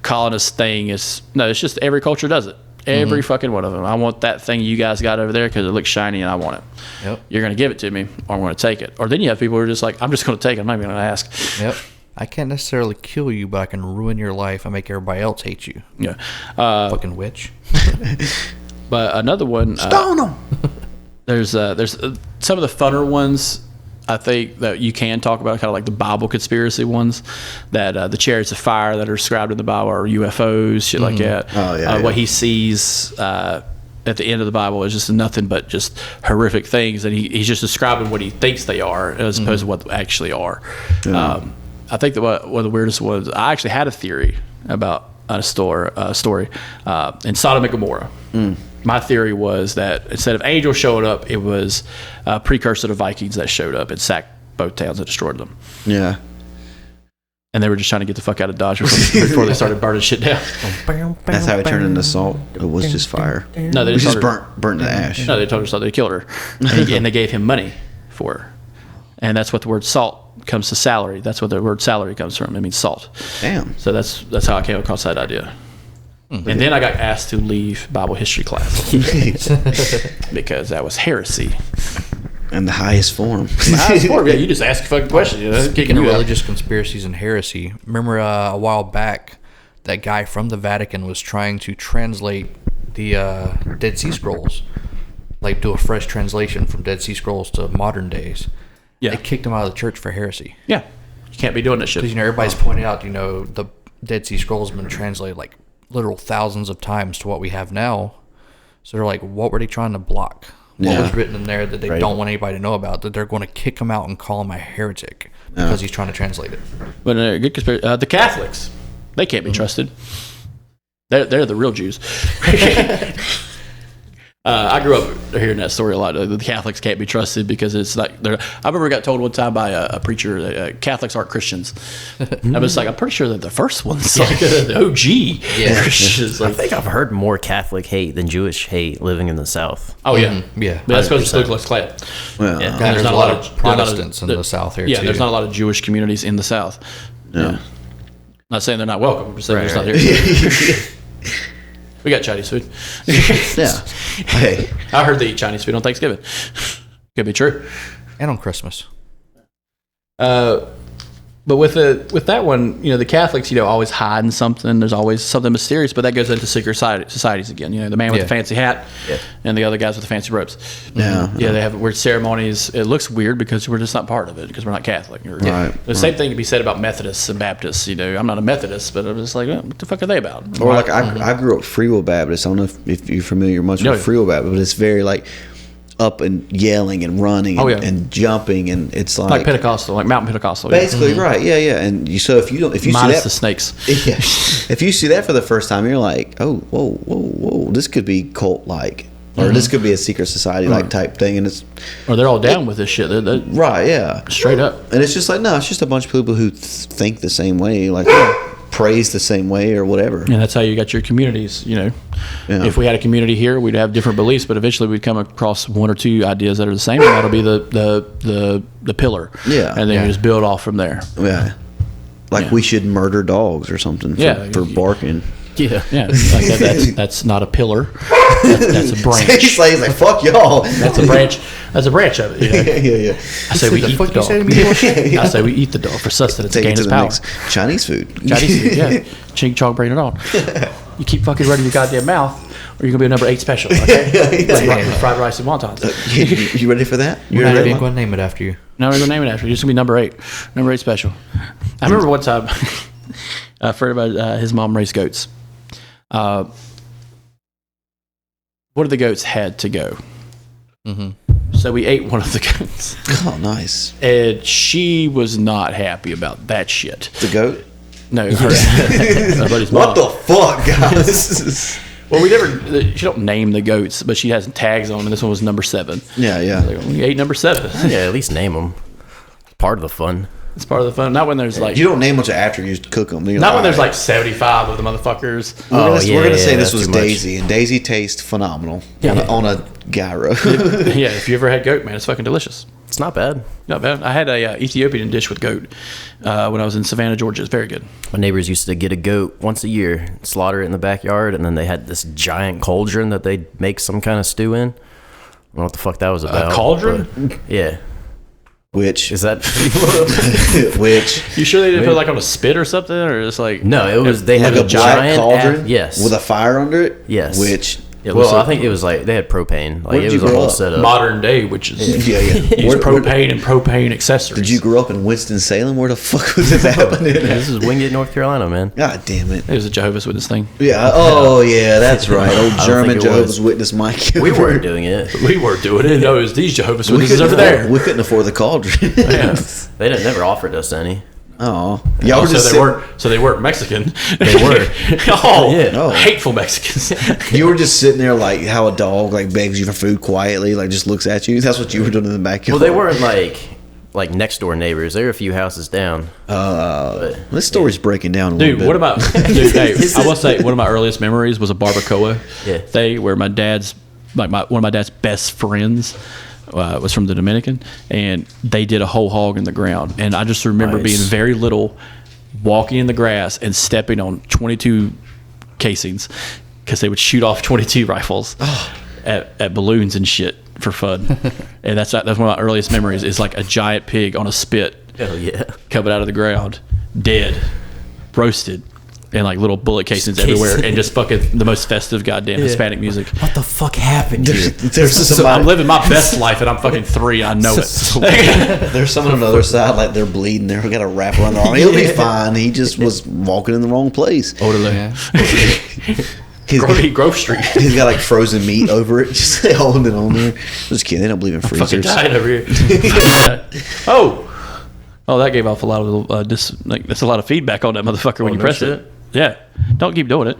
colonist thing. It's just every culture does it. Every fucking one of them. I want that thing you guys got over there because it looks shiny and I want it. Yep. You're going to give it to me or I'm going to take it. Or then you have people who are just like, I'm just going to take it. I'm not even going to ask. Yep. I can't necessarily kill you, but I can ruin your life and make everybody else hate you. Yeah. Fucking witch. But another one. Stone them. There's some of the funner ones. I think that you can talk about kind of like the Bible conspiracy ones, that the chariots of fire that are described in the Bible are UFOs, shit like that. Oh, yeah. What he sees at the end of the Bible is just nothing but just horrific things, and he's just describing what he thinks they are as opposed to what they actually are. Yeah. I think that one of the weirdest ones, I actually had a theory about a story in Sodom and Gomorrah. My theory was that instead of angels showing up, it was a precursor to Vikings that showed up and sacked both towns and destroyed them. Yeah. And they were just trying to get the fuck out of Dodge before they started burning shit down. That's how it turned into salt. It was just fire. No, they just burnt to ash. No, they told her they killed her. And they gave him money for her. And that's what the word salt comes to salary. That's what the word salary comes from. It means salt. Damn. So that's how I came across that idea. And then I got asked to leave Bible history class because that was heresy. In the highest form. Yeah, you just ask a fucking question. Speaking of religious conspiracies and heresy, remember a while back, that guy from the Vatican was trying to translate the Dead Sea Scrolls, like do a fresh translation from Dead Sea Scrolls to modern days. Yeah, they kicked him out of the church for heresy. Yeah, you can't be doing that shit. Because everybody's pointing out, the Dead Sea Scrolls have been translated like literal thousands of times to what we have now. So they're like, what were they trying to block? What was written in there that they don't want anybody to know about, that they're going to kick him out and call him a heretic because he's trying to translate it? But good conspiracy. The Catholics, they can't be trusted. They're the real Jews. I grew up hearing that story a lot. The Catholics can't be trusted because it's like I remember I got told one time by a preacher that Catholics aren't Christians. I was like, I'm pretty sure they're the first ones, like the OG Christians. I think I've heard more Catholic hate than Jewish hate living in the South. Oh yeah, yeah. But that's because it's Ku Klux Klan. Well, there's not a lot of Protestants in the South here. Yeah, too. There's not a lot of Jewish communities in the South. Yeah. I'm not saying they're not welcome. I'm just saying they're just not here. We got Chinese food. Yeah. Hey. I heard they eat Chinese food on Thanksgiving. Could be true. And on Christmas. But with that one, the Catholics, always hiding something. There's always something mysterious, but that goes into secret societies again. The man with the fancy hat and the other guys with the fancy robes. Yeah. They have weird ceremonies. It looks weird because we're just not part of it because we're not Catholic. Right. The same thing can be said about Methodists and Baptists. I'm not a Methodist, but I'm just like, what the fuck are they about? Or like I grew up Free Will Baptist. I don't know if you're familiar much with Free Will Baptist, but it's very like up and yelling and running and jumping, and it's like Pentecostal, like Mountain Pentecostal. Basically, right? Yeah. And if you minus see that, the snakes. Yeah. If you see that for the first time, you're like, oh, whoa, this could be cult like, or this could be a secret society like type thing, and it's or they're all down with this shit. They're right? Yeah, straight up. And it's just like no, it's just a bunch of people who think the same way, like praise the same way or whatever. And that's how you got your communities. If we had a community here, we'd have different beliefs, but eventually we'd come across one or two ideas that are the same, and that'll be the pillar. Yeah. And then you just build off from there. Yeah. Like we should murder dogs or something for barking. Yeah. That's not a pillar. That's a branch. He's like, fuck y'all. That's a branch. That's a branch of it. Yeah. I say we eat the dog. I say we eat the dog for sustenance. Take gain it to its the power. next Chinese food. Yeah. Ching chong, bring it on. You keep fucking running your goddamn mouth, or you're gonna be a number 8 special. Okay. Fried rice and wontons. You ready for that? You're not even going to name it after you. No, we're gonna name it after you. You're just gonna be number 8. Number 8 special. I remember one time I've heard about his mom raised goats. One of the goats had to go. So we ate one of the goats. Oh, nice. And she was not happy about that shit. The goat? No, her buddy's mom. What the fuck, guys? Well, she don't name the goats, but she has tags on, and this one was number 7. Yeah. Like, we ate number 7. Yeah, at least name them. Part of the fun. It's part of the fun. Not when there's like... You don't name much after you cook them. Not when there's like 75 of the motherfuckers. We're going to say this was Daisy, and Daisy tastes phenomenal on a gyro. Yeah, if you ever had goat, man, it's fucking delicious. It's not bad. Not bad. I had a Ethiopian dish with goat when I was in Savannah, Georgia. It's very good. My neighbors used to get a goat once a year, slaughter it in the backyard, and then they had this giant cauldron that they'd make some kind of stew in. I don't know what the fuck that was about. A cauldron? Yeah. Which is that? You sure they didn't put like on a spit or something, or just like? No, it was. They like had a giant cauldron. Yes, with a fire under it. Yes. Which. Well, I think it was like they had propane. Like it was a whole setup. Modern day, which is yeah. Use propane and propane accessories. Did you grow up in Winston-Salem? Where the fuck was this happening? This is Wingate, North Carolina, man. God damn it! It was a Jehovah's Witness thing. Yeah. Oh yeah, that's right. Old German Jehovah's Witness Mikey. We weren't doing it. We weren't doing it. No, it was these Jehovah's Witnesses over there. We couldn't afford the cauldron. Yeah. They never offered us any. Oh, y'all were so they weren't Mexican. They were. Hateful Mexicans. You were just sitting there like how a dog like begs you for food quietly, like just looks at you. That's what you were doing in the backyard. Well, they weren't like next door neighbors. They were a few houses down. This story's breaking down a little bit. What about? Hey, I will say one of my earliest memories was a barbacoa. Yeah. Where my dad's one of my dad's best friends. Was from the Dominican, and they did a whole hog in the ground. And I just remember being very little, walking in the grass and stepping on 22 casings because they would shoot off 22 rifles at balloons and shit for fun. And that's one of my earliest memories. Is like a giant pig on a spit, hell yeah, coming out of the ground, dead, roasted. And like little bullet casings everywhere, and just fucking the most festive goddamn Hispanic music. What the fuck happened here? So I'm living my best life, and I'm fucking 3. I know it. There's someone on the other side, like they're bleeding. They've got a wrap around their arm. He'll be fine. He just was walking in the wrong place. Grove Street. He's got like frozen meat over it, just holding it on there. Just kidding. They don't believe in freezers. Fucking died over here. Oh, that gave off a lot of that's a lot of feedback on that motherfucker when you press it. Yeah, don't keep doing it.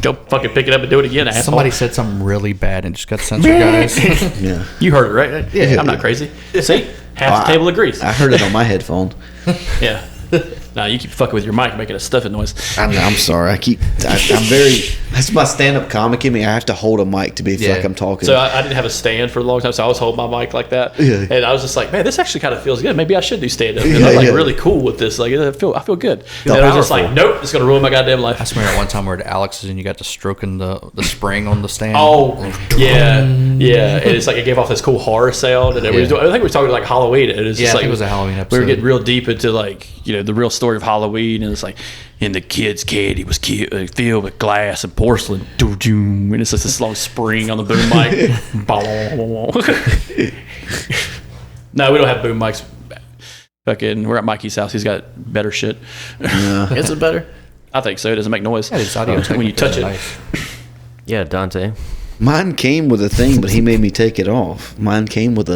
Go fucking pick it up and do it again, asshole. Somebody said something really bad and just got censored, guys. Yeah, you heard it, right? Yeah, I'm not crazy. See, half the table agrees. I heard it on my headphone. Yeah. Nah, you keep fucking with your mic, making a stuffing noise. I'm sorry. I'm very. That's my stand-up comic in me. I have to hold a mic to be feel like I'm talking. So I didn't have a stand for a long time, so I was holding my mic like that. Yeah. And I was just like, man, this actually kind of feels good. Maybe I should do stand-up. And I'm like really cool with this. Like, I feel good. And I was just like, nope, it's gonna ruin my goddamn life. I swear, at one time we were at Alex's and you got to stroking the spring on the stand. Oh, yeah. And it's like it gave off this cool horror sound. And I think we were talking like Halloween. And it was just like it was a Halloween episode. We were getting real deep into like the real story of Halloween, and it's like, and the kid's candy was filled with glass and porcelain. And it's just this long spring on the boom mic. No, we don't have boom mics. Fucking, we're at Mikey's house. He's got better shit. Is it better? I think so. It doesn't make noise. Yeah, it's audio when you touch it. Nice. Yeah, Dante. Mine came with a thing, but he made me take it off. Mine came with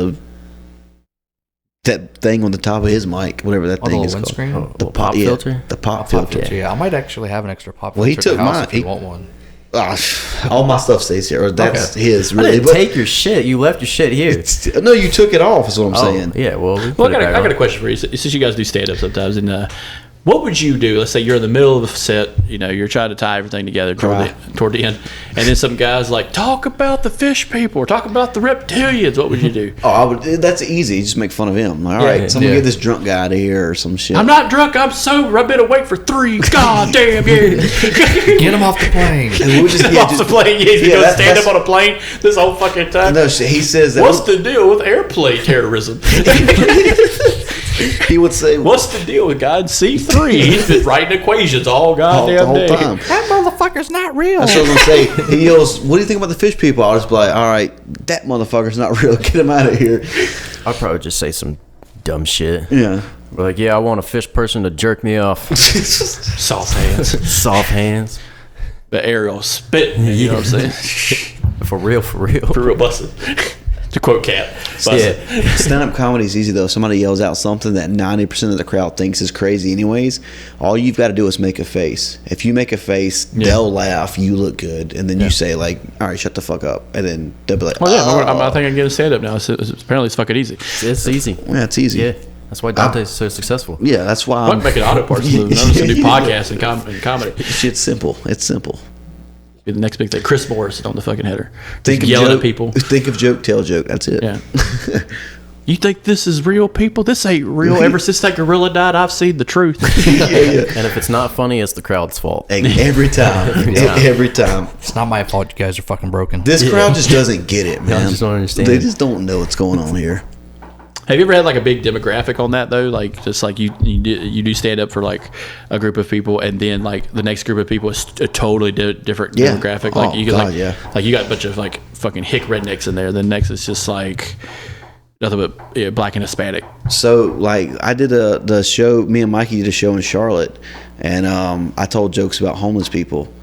that thing on the top of his mic, whatever that thing is windscreen? called. The pop filter? The pop filter. Yeah, I might actually have an extra pop filter. Well, he took at the house mine. if you want one. All my stuff stays here. Or that's his, I really. didn't take your shit. You left your shit here. No, you took it off, is what I'm saying. Yeah, well, I got a question for you. Since you guys do stand up sometimes, and what would you do? Let's say you're in the middle of a set. You're trying to tie everything together toward the end, and then some guys like talk about the fish people or talk about the reptilians. What would you do? I would. That's easy. Just make fun of him. Like, all right, someone get this drunk guy out of here or some shit. I'm not drunk. I'm sober. I've been awake for 3 goddamn years. Get him off the plane. And we would just Off the plane. He's going to stand that's- up on a plane this whole fucking time. No, he says that. What's the deal with airplane terrorism? He would say, What's the deal with God C3? He's been writing equations all the goddamn whole day. time. That motherfucker's not real. That's what I'm gonna say. He yells, "What do you think about the fish people?" I'll just be like, "All right, that motherfucker's not real. Get him out of here." I'd probably just say some dumb shit. Yeah. Like, yeah, I want a fish person to jerk me off. Soft hands. Soft hands. The Ariel spitting. You know what I'm saying? For real. For real busted. To quote Cat. Yeah. Stand-up comedy is easy though. Somebody yells out something that 90% of the crowd thinks is crazy anyways. All you've got to do is make a face. If you make a face, they'll laugh. You look good, and then you say like, "All right, shut the fuck up," and then they'll be like, Well, yeah, I think I can get a stand-up now. Apparently, it's fucking easy. It's easy. Yeah, it's easy. Yeah. That's why Dante's so successful. Yeah, that's why I'm making auto parts. I'm just going to do podcasts and comedy. Shit's simple. It's simple. Be the next big thing. Chris Morrison on the fucking header. Think of yelling joke, at people. Think of joke, tell joke. That's it. Yeah. You think this is real, people? This ain't real. Ever since that gorilla died, I've seen the truth. And if it's not funny, it's the crowd's fault. Every time. Every time. It's not my fault. You guys are fucking broken. This crowd just doesn't get it, man. just don't understand. They just don't know what's going on here. Have you ever had like a big demographic on that though? Like just like you do stand up for like a group of people, and then like the next group of people is a totally different demographic. Like you got like you got a bunch of like fucking hick rednecks in there. Then next is just like nothing but black and Hispanic. So like I did the show. Me and Mikey did a show in Charlotte, and I told jokes about homeless people.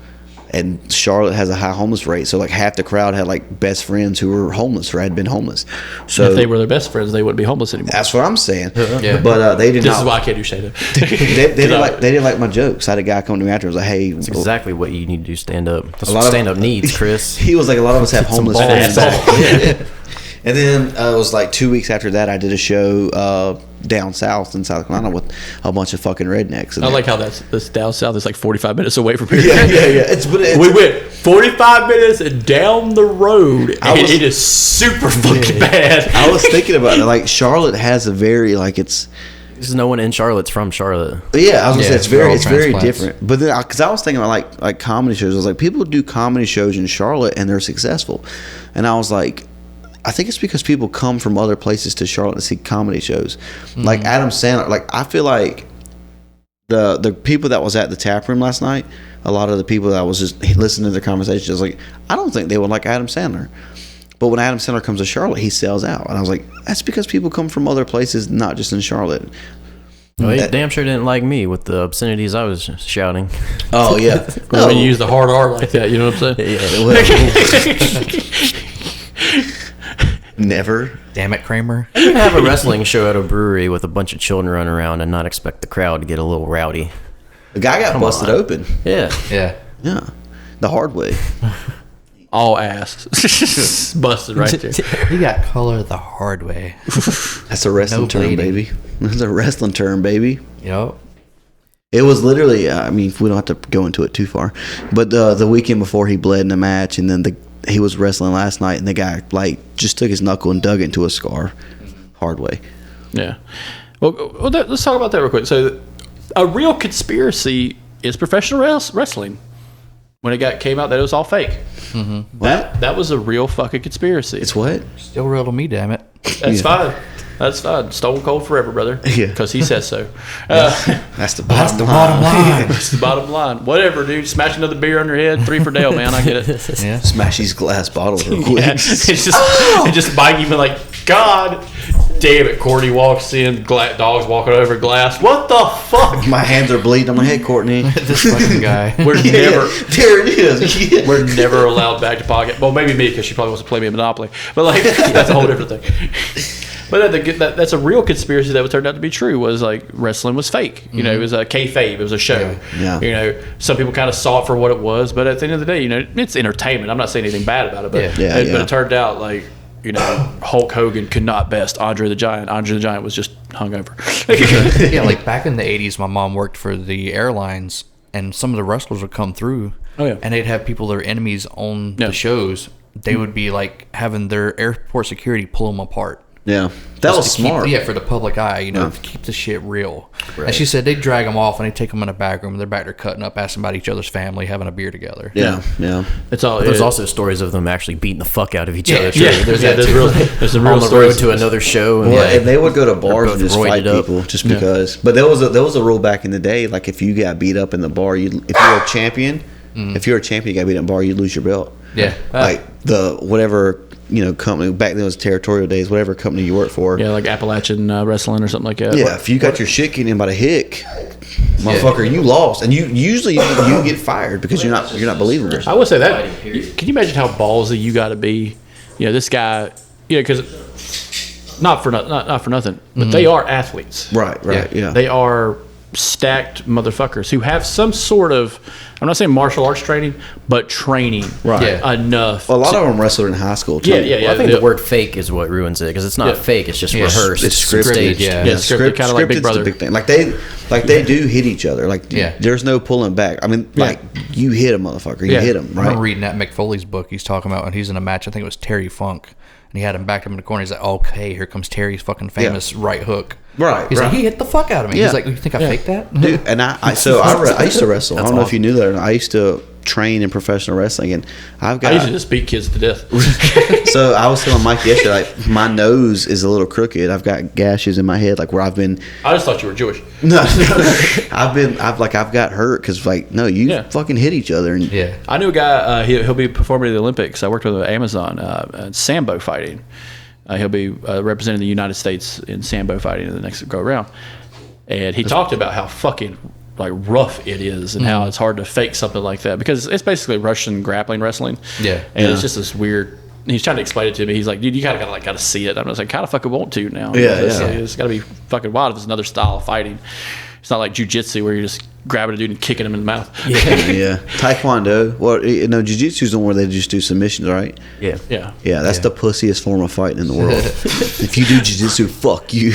And Charlotte has a high homeless rate, so like half the crowd had like best friends who were homeless or had been homeless. So And if they were their best friends, they wouldn't be homeless anymore. that's what I'm saying. Yeah. But they did This not. is why I can't do stand up. they didn't like my jokes. I had a guy come to me after. Was like, "Hey, That's exactly what you need to do stand up. That's lot what of- stand up needs, Chris. He was like, a lot of us have Some homeless balls. friends. And then it was like 2 weeks after that, I did a show down south in South Carolina with a bunch of fucking rednecks. I like how this down south is like 45 minutes away from here. Yeah. We went 45 minutes and down the road, and it is super fucking bad. I was thinking about it. Like Charlotte has a very like it's. There's no one in Charlotte's from Charlotte. Yeah, I was gonna say they're all it's very transplants. different. But then, because I was thinking about like comedy shows, I was like, people do comedy shows in Charlotte and they're successful, and I was like, I think it's because people come from other places to Charlotte to see comedy shows, like Adam Sandler. Like I feel like the people that was at the tap room last night, a lot of the people that was just listening to their conversations, I was like, I don't think they would like Adam Sandler. But when Adam Sandler comes to Charlotte, he sells out. And I was like, that's because people come from other places, not just in Charlotte. Well, he damn sure didn't like me with the obscenities I was shouting. Oh, yeah. When you use the hard R like that, you know what I'm saying? Never. Damn it, Kramer. You can have a wrestling show at a brewery with a bunch of children running around and not expect the crowd to get a little rowdy. The guy got busted open. Yeah. Yeah. Yeah. The hard way. All ass. Busted right there. He got color the hard way. That's a wrestling No term, bleeding. baby. That's a wrestling term, baby. Yep. It was literally, I mean, we don't have to go into it too far, but the weekend before he bled in a match, and then he was wrestling last night, and the guy like just took his knuckle and dug it into a scar, hard way. Yeah. Well, let's talk about that real quick. So, a real conspiracy is professional wrestling. When it came out that it was all fake, that was a real fucking conspiracy. It's what? Still real to me, damn it. That's fine. That's fine. Stone Cold forever, brother. Yeah. Because he says so. That's the bottom line. That's the bottom line. Whatever, dude. Smash another beer on your head. 3 for Dale, man. I get it. Yeah. Smash these glass bottles real quick. Yeah. It's just Mikey being like, God damn it. Courtney walks in, dog's walking over glass. What the fuck? My hands are bleeding. I'm like, hey, Courtney. This fucking guy. We're never. There it is. Yeah. We're never allowed back to pocket. Well, maybe me, because she probably wants to play me a Monopoly. But like, that's a whole different thing. But that's a real conspiracy that turned out to be true. Was like wrestling was fake. You know, it was a kayfabe. It was a show. Yeah. You know, some people kind of saw it for what it was, but at the end of the day, you know, it's entertainment. I'm not saying anything bad about it, but but it turned out like, you know, Hulk Hogan could not best Andre the Giant. Andre the Giant was just hungover. Yeah, like back in the 80s, my mom worked for the airlines, and some of the wrestlers would come through, and they'd have people that are enemies on the shows. They would be like having their airport security pull them apart. Yeah, that was smart. For the public eye, you know, to keep the shit real. Right. And she said they'd drag them off and they'd take them in a back room and they're back there cutting up, asking about each other's family, having a beer together. Yeah. It's all. There's also stories of them actually beating the fuck out of each other. There's a real on the road to another show. And and they would go to bars and just fight people just because. But there was a rule back in the day, like if you got beat up in the bar, if you're a champion, if you're a champion, you got beat up in the bar, you lose your belt. Yeah, like the whatever. You know, company back then it was territorial days, whatever company you worked for. Yeah, like Appalachian Wrestling or something like that. Yeah, if you got your shit kicked in by the hick, motherfucker, you lost, and you usually you get fired because you're not believable. I would say that. Can you imagine how ballsy you got to be? You know, this guy. Yeah, because not for nothing, but they are athletes. Right. Yeah. They are stacked motherfuckers who have some sort of, I'm not saying martial arts training, but training enough. Well, a lot of them wrestled in high school too. Yeah. Well, I think the word fake is what ruins it because it's not fake; it's just rehearsed. It's scripted. Staged. Scripted, kind of like Big Brother. A big thing. Like they do hit each other. Like there's no pulling back. I mean, like you hit a motherfucker, you hit him. Right. I'm reading that Mick Foley's book. He's talking about when he's in a match. I think it was Terry Funk. And he had him backed up in the corner. He's like, okay, here comes Terry's fucking famous right hook. Right. He's like, he hit the fuck out of me. He's like, you think I faked that? Dude, and I used to wrestle. I don't know if you knew that or not. I used to train in professional wrestling, and I used to just beat kids to death. So I was telling Mike yesterday, like, my nose is a little crooked. I've got gashes in my head, like where I've been. I just thought you were Jewish. No, I've got hurt because you fucking hit each other. And I knew a guy. He'll be performing at the Olympics. I worked with Amazon Sambo fighting. He'll be representing the United States in Sambo fighting in the next go around, and he talked about how fucking like rough it is and how it's hard to fake something like that because it's basically Russian grappling wrestling. And it's just this weird. He's trying to explain it to me. He's like, dude, you kind of gotta see it. I'm just like, kind of fucking want to now. It's got to be fucking wild if it's another style of fighting. It's not like jiu-jitsu where you're just grabbing a dude and kicking him in the mouth. Yeah. Taekwondo. Well, jiu-jitsu's the one where they just do submissions, right? Yeah. That's the pussiest form of fighting in the world. If you do jiu-jitsu, fuck you.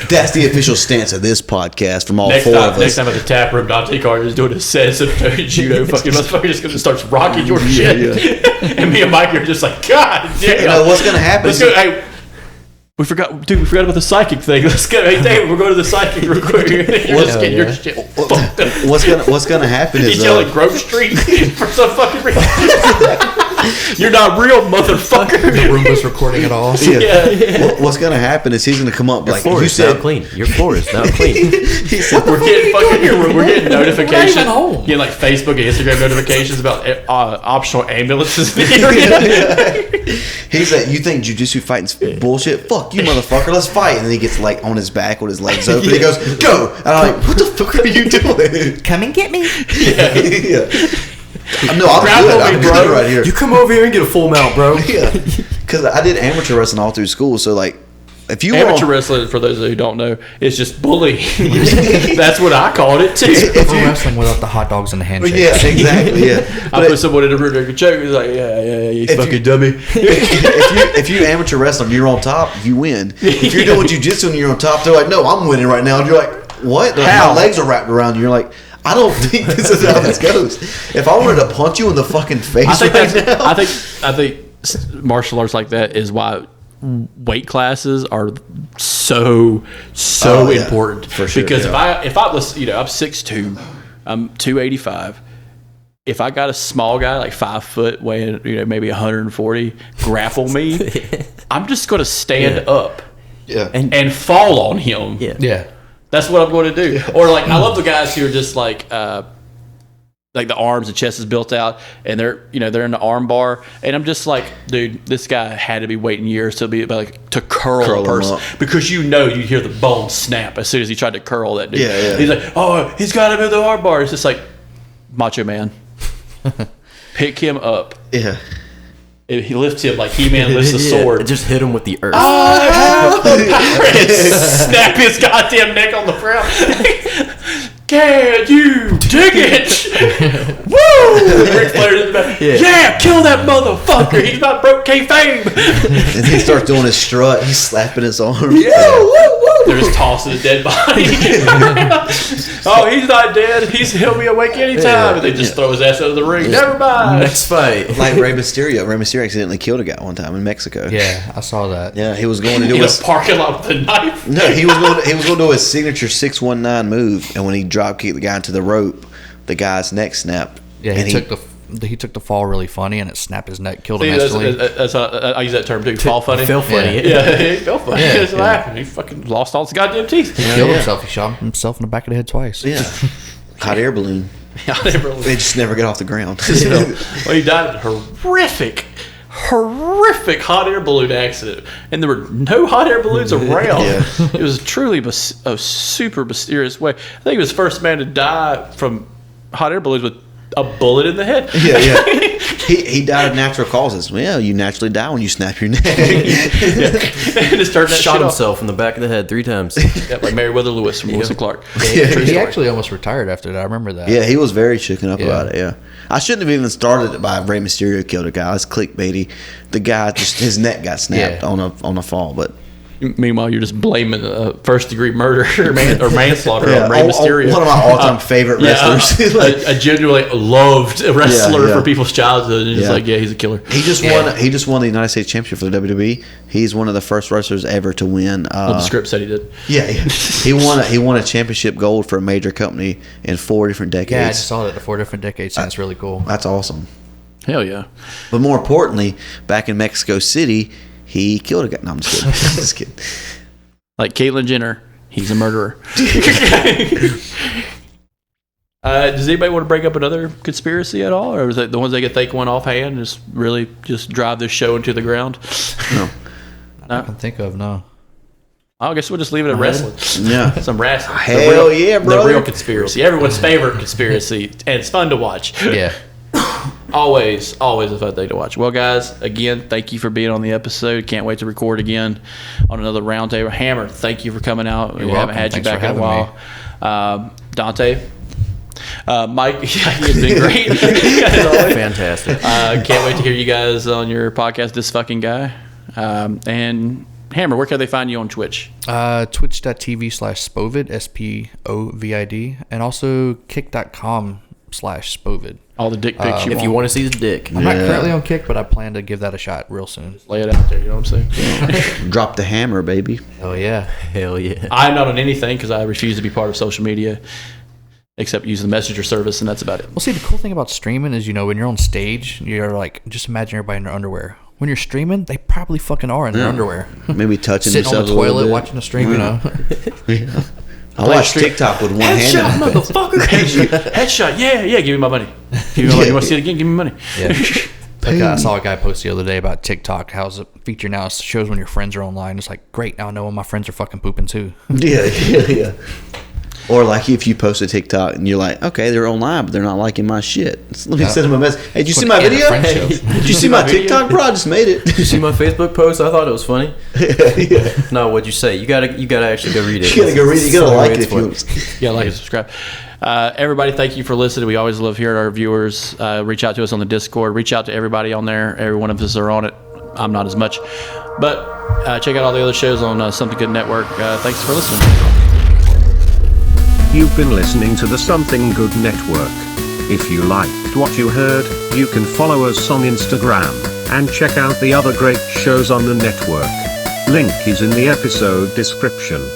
That's the official stance of this podcast from all four of us. Next time at the tap room, Dante Carter is doing a set of judo. Fucking motherfucker just gonna starts rocking your shit. And me and Mikey are just like, God damn. You know what's gonna happen? Let's go. Hey, we forgot about the psychic thing. Let's go. Hey, David, we're going to the psychic real quick. You're just getting your shit fucked up. What's gonna happen is he's yelling Grove Street for some fucking reason. You're not real, motherfucker. The Roomba's recording it all. What's gonna happen is he's gonna come up your like floor you is said. Now clean. Your floor is now clean. He said we're getting notifications, getting like Facebook and Instagram notifications about optional ambulances in the area. He's like, you think jiu-jitsu fighting's bullshit? Fuck you, motherfucker. Let's fight. And then he gets like on his back with his legs open. He goes, go. And I'm like, what the fuck are you doing? Come and get me. No, I'm good right here. You come over here and get a full mount, bro. Because I did amateur wrestling all through school. So like, if you amateur wrestling, for those who don't know, is just bullying. That's what I called it too. If you're wrestling without the hot dogs and the handshake. Yeah, exactly. I put someone in a room and choke. He's like, you fucking dummy. If you amateur wrestling, you're on top, you win. If you're doing jiu-jitsu and you're on top, they're like, no, I'm winning right now. And you're like, what? My legs are wrapped around you. You're like, I don't think this is how this goes. If I wanted to punch you in the fucking face I think right now. I think martial arts like that is why weight classes are so important. For sure. Because if I was, I'm 6'2", I'm 285. If I got a small guy like 5 foot weighing maybe 140 grapple me, I'm just going to stand up and fall on him. Yeah. That's what I'm going to do. Or like I love the guys who are just like the arms and chest is built out and they're in the arm bar, and I'm just like, dude, this guy had to be waiting years to curl a person, because you hear the bone snap as soon as he tried to curl that dude. Yeah. He's like, oh, he's got to move the arm bar. It's just like, Macho Man, pick him up. Yeah. He lifts him like He-Man lifts the sword. Just hit him with the earth. I have the power, and snap his goddamn neck on the ground. Can you dig it? Woo! Ric Flair's in the back. Yeah, kill that motherfucker. He's not broke kayfabe. And he starts doing his strut. He's slapping his arm. They're just tossing his dead body. Oh, he's not dead. He'll be awake anytime. And they just throw his ass out of the ring. Never mind. Next fight. Like Rey Mysterio. Rey Mysterio accidentally killed a guy one time in Mexico. Yeah, I saw that. Yeah, he was going to do In a parking lot with a knife. No, he was going to do his signature 619 move, and when he drop kicked the guy into the rope, the guy's neck snapped. Yeah, he took the fall really funny, and it snapped his neck, killed him instantly. That's I use that term too. Fall funny. Feel funny. Yeah, he fell funny. That's what happened. He fucking lost all his goddamn teeth. He killed himself. He shot himself in the back of the head twice. Yeah. Hot air balloon. They just never get off the ground. Well, he died in a horrific hot air balloon accident, and there were no hot air balloons around. It was truly a super mysterious way. I think he was the first man to die from hot air balloons with a bullet in the head. He died of natural causes. Well, you naturally die when you snap your neck. Shot himself in the back of the head 3 times. Like Meriwether Lewis from Lewis and Clark. He actually almost retired after that. I remember that. Yeah, he was very shooken up about it. Yeah, I shouldn't have even started it by Rey Mysterio killed a guy. That's clickbaity. The guy just his neck got snapped on a fall, but. Meanwhile, you're just blaming first-degree murder or manslaughter on Rey Mysterio. One of my all-time favorite wrestlers. I genuinely loved a wrestler for people's childhood. And just like, he's a killer. He just won the United States Championship for the WWE. He's one of the first wrestlers ever to win. The script said he did. Yeah. He won a championship gold for a major company in 4 different decades. Yeah, I just saw that, the 4 different decades. That's really cool. That's awesome. Hell yeah. But more importantly, back in Mexico City, he killed a guy. No, I'm just kidding. I'm just kidding. Like Caitlyn Jenner, he's a murderer. Does anybody want to break up another conspiracy at all? Or is it the ones they can think one offhand just really just drive this show into the ground? No. I can think of, no. I guess we'll just leave it at wrestling. Yeah. Some wrestling. Hell yeah, bro. The real conspiracy. Everyone's favorite conspiracy. And it's fun to watch. Yeah. Always a fun thing to watch. Well, guys, again, thank you for being on the episode. Can't wait to record again on another roundtable. Hammer, thank you for coming out. We haven't had you back in a while. Dante, Mike, you've been great. Fantastic. Can't wait to hear you guys on your podcast, This Fucking Guy. And Hammer, where can they find you on Twitch? Twitch.tv/Spovid, SPOVID, and also kick.com/Spovid. All the dick pics if you want to see the dick. I'm not currently on Kick, but I plan to give that a shot real soon. Lay it out there, you know what I'm saying? Drop the hammer, baby. Oh, yeah. Hell yeah. I'm not on anything because I refuse to be part of social media except using the messenger service, and that's about it. Well, see, the cool thing about streaming is, when you're on stage, you're like, just imagine everybody in their underwear. When you're streaming, they probably fucking are in their underwear. Maybe touching sitting on themselves the a little toilet bit. watching the stream, Yeah. I watch TikTok with one hand. Headshot, motherfucker. Headshot. Yeah. Give me my money. Give me my money. You want to see it again? Give me money. Yeah. Like I saw a guy post the other day about TikTok. How's a feature now? It shows when your friends are online. It's like, great. Now I know when my friends are fucking pooping too. Yeah. Or like if you post a TikTok and you're like, okay, they're online, but they're not liking my shit. Let me send them a message. Hey, did you see my video? Did you see my TikTok, bro? I just made it. Did you see my Facebook post? I thought it was funny. Yeah. No, what'd you say? You gotta actually go read it. You gotta go read it. You gotta like it if you want. want. Yeah, like and subscribe. Everybody, thank you for listening. We always love hearing our viewers. Reach out to us on the Discord. Reach out to everybody on there. Every one of us are on it. I'm not as much. But check out all the other shows on Something Good Network. Thanks for listening. You've been listening to the Something Good Network. If you liked what you heard, you can follow us on Instagram, and check out the other great shows on the network. Link is in the episode description.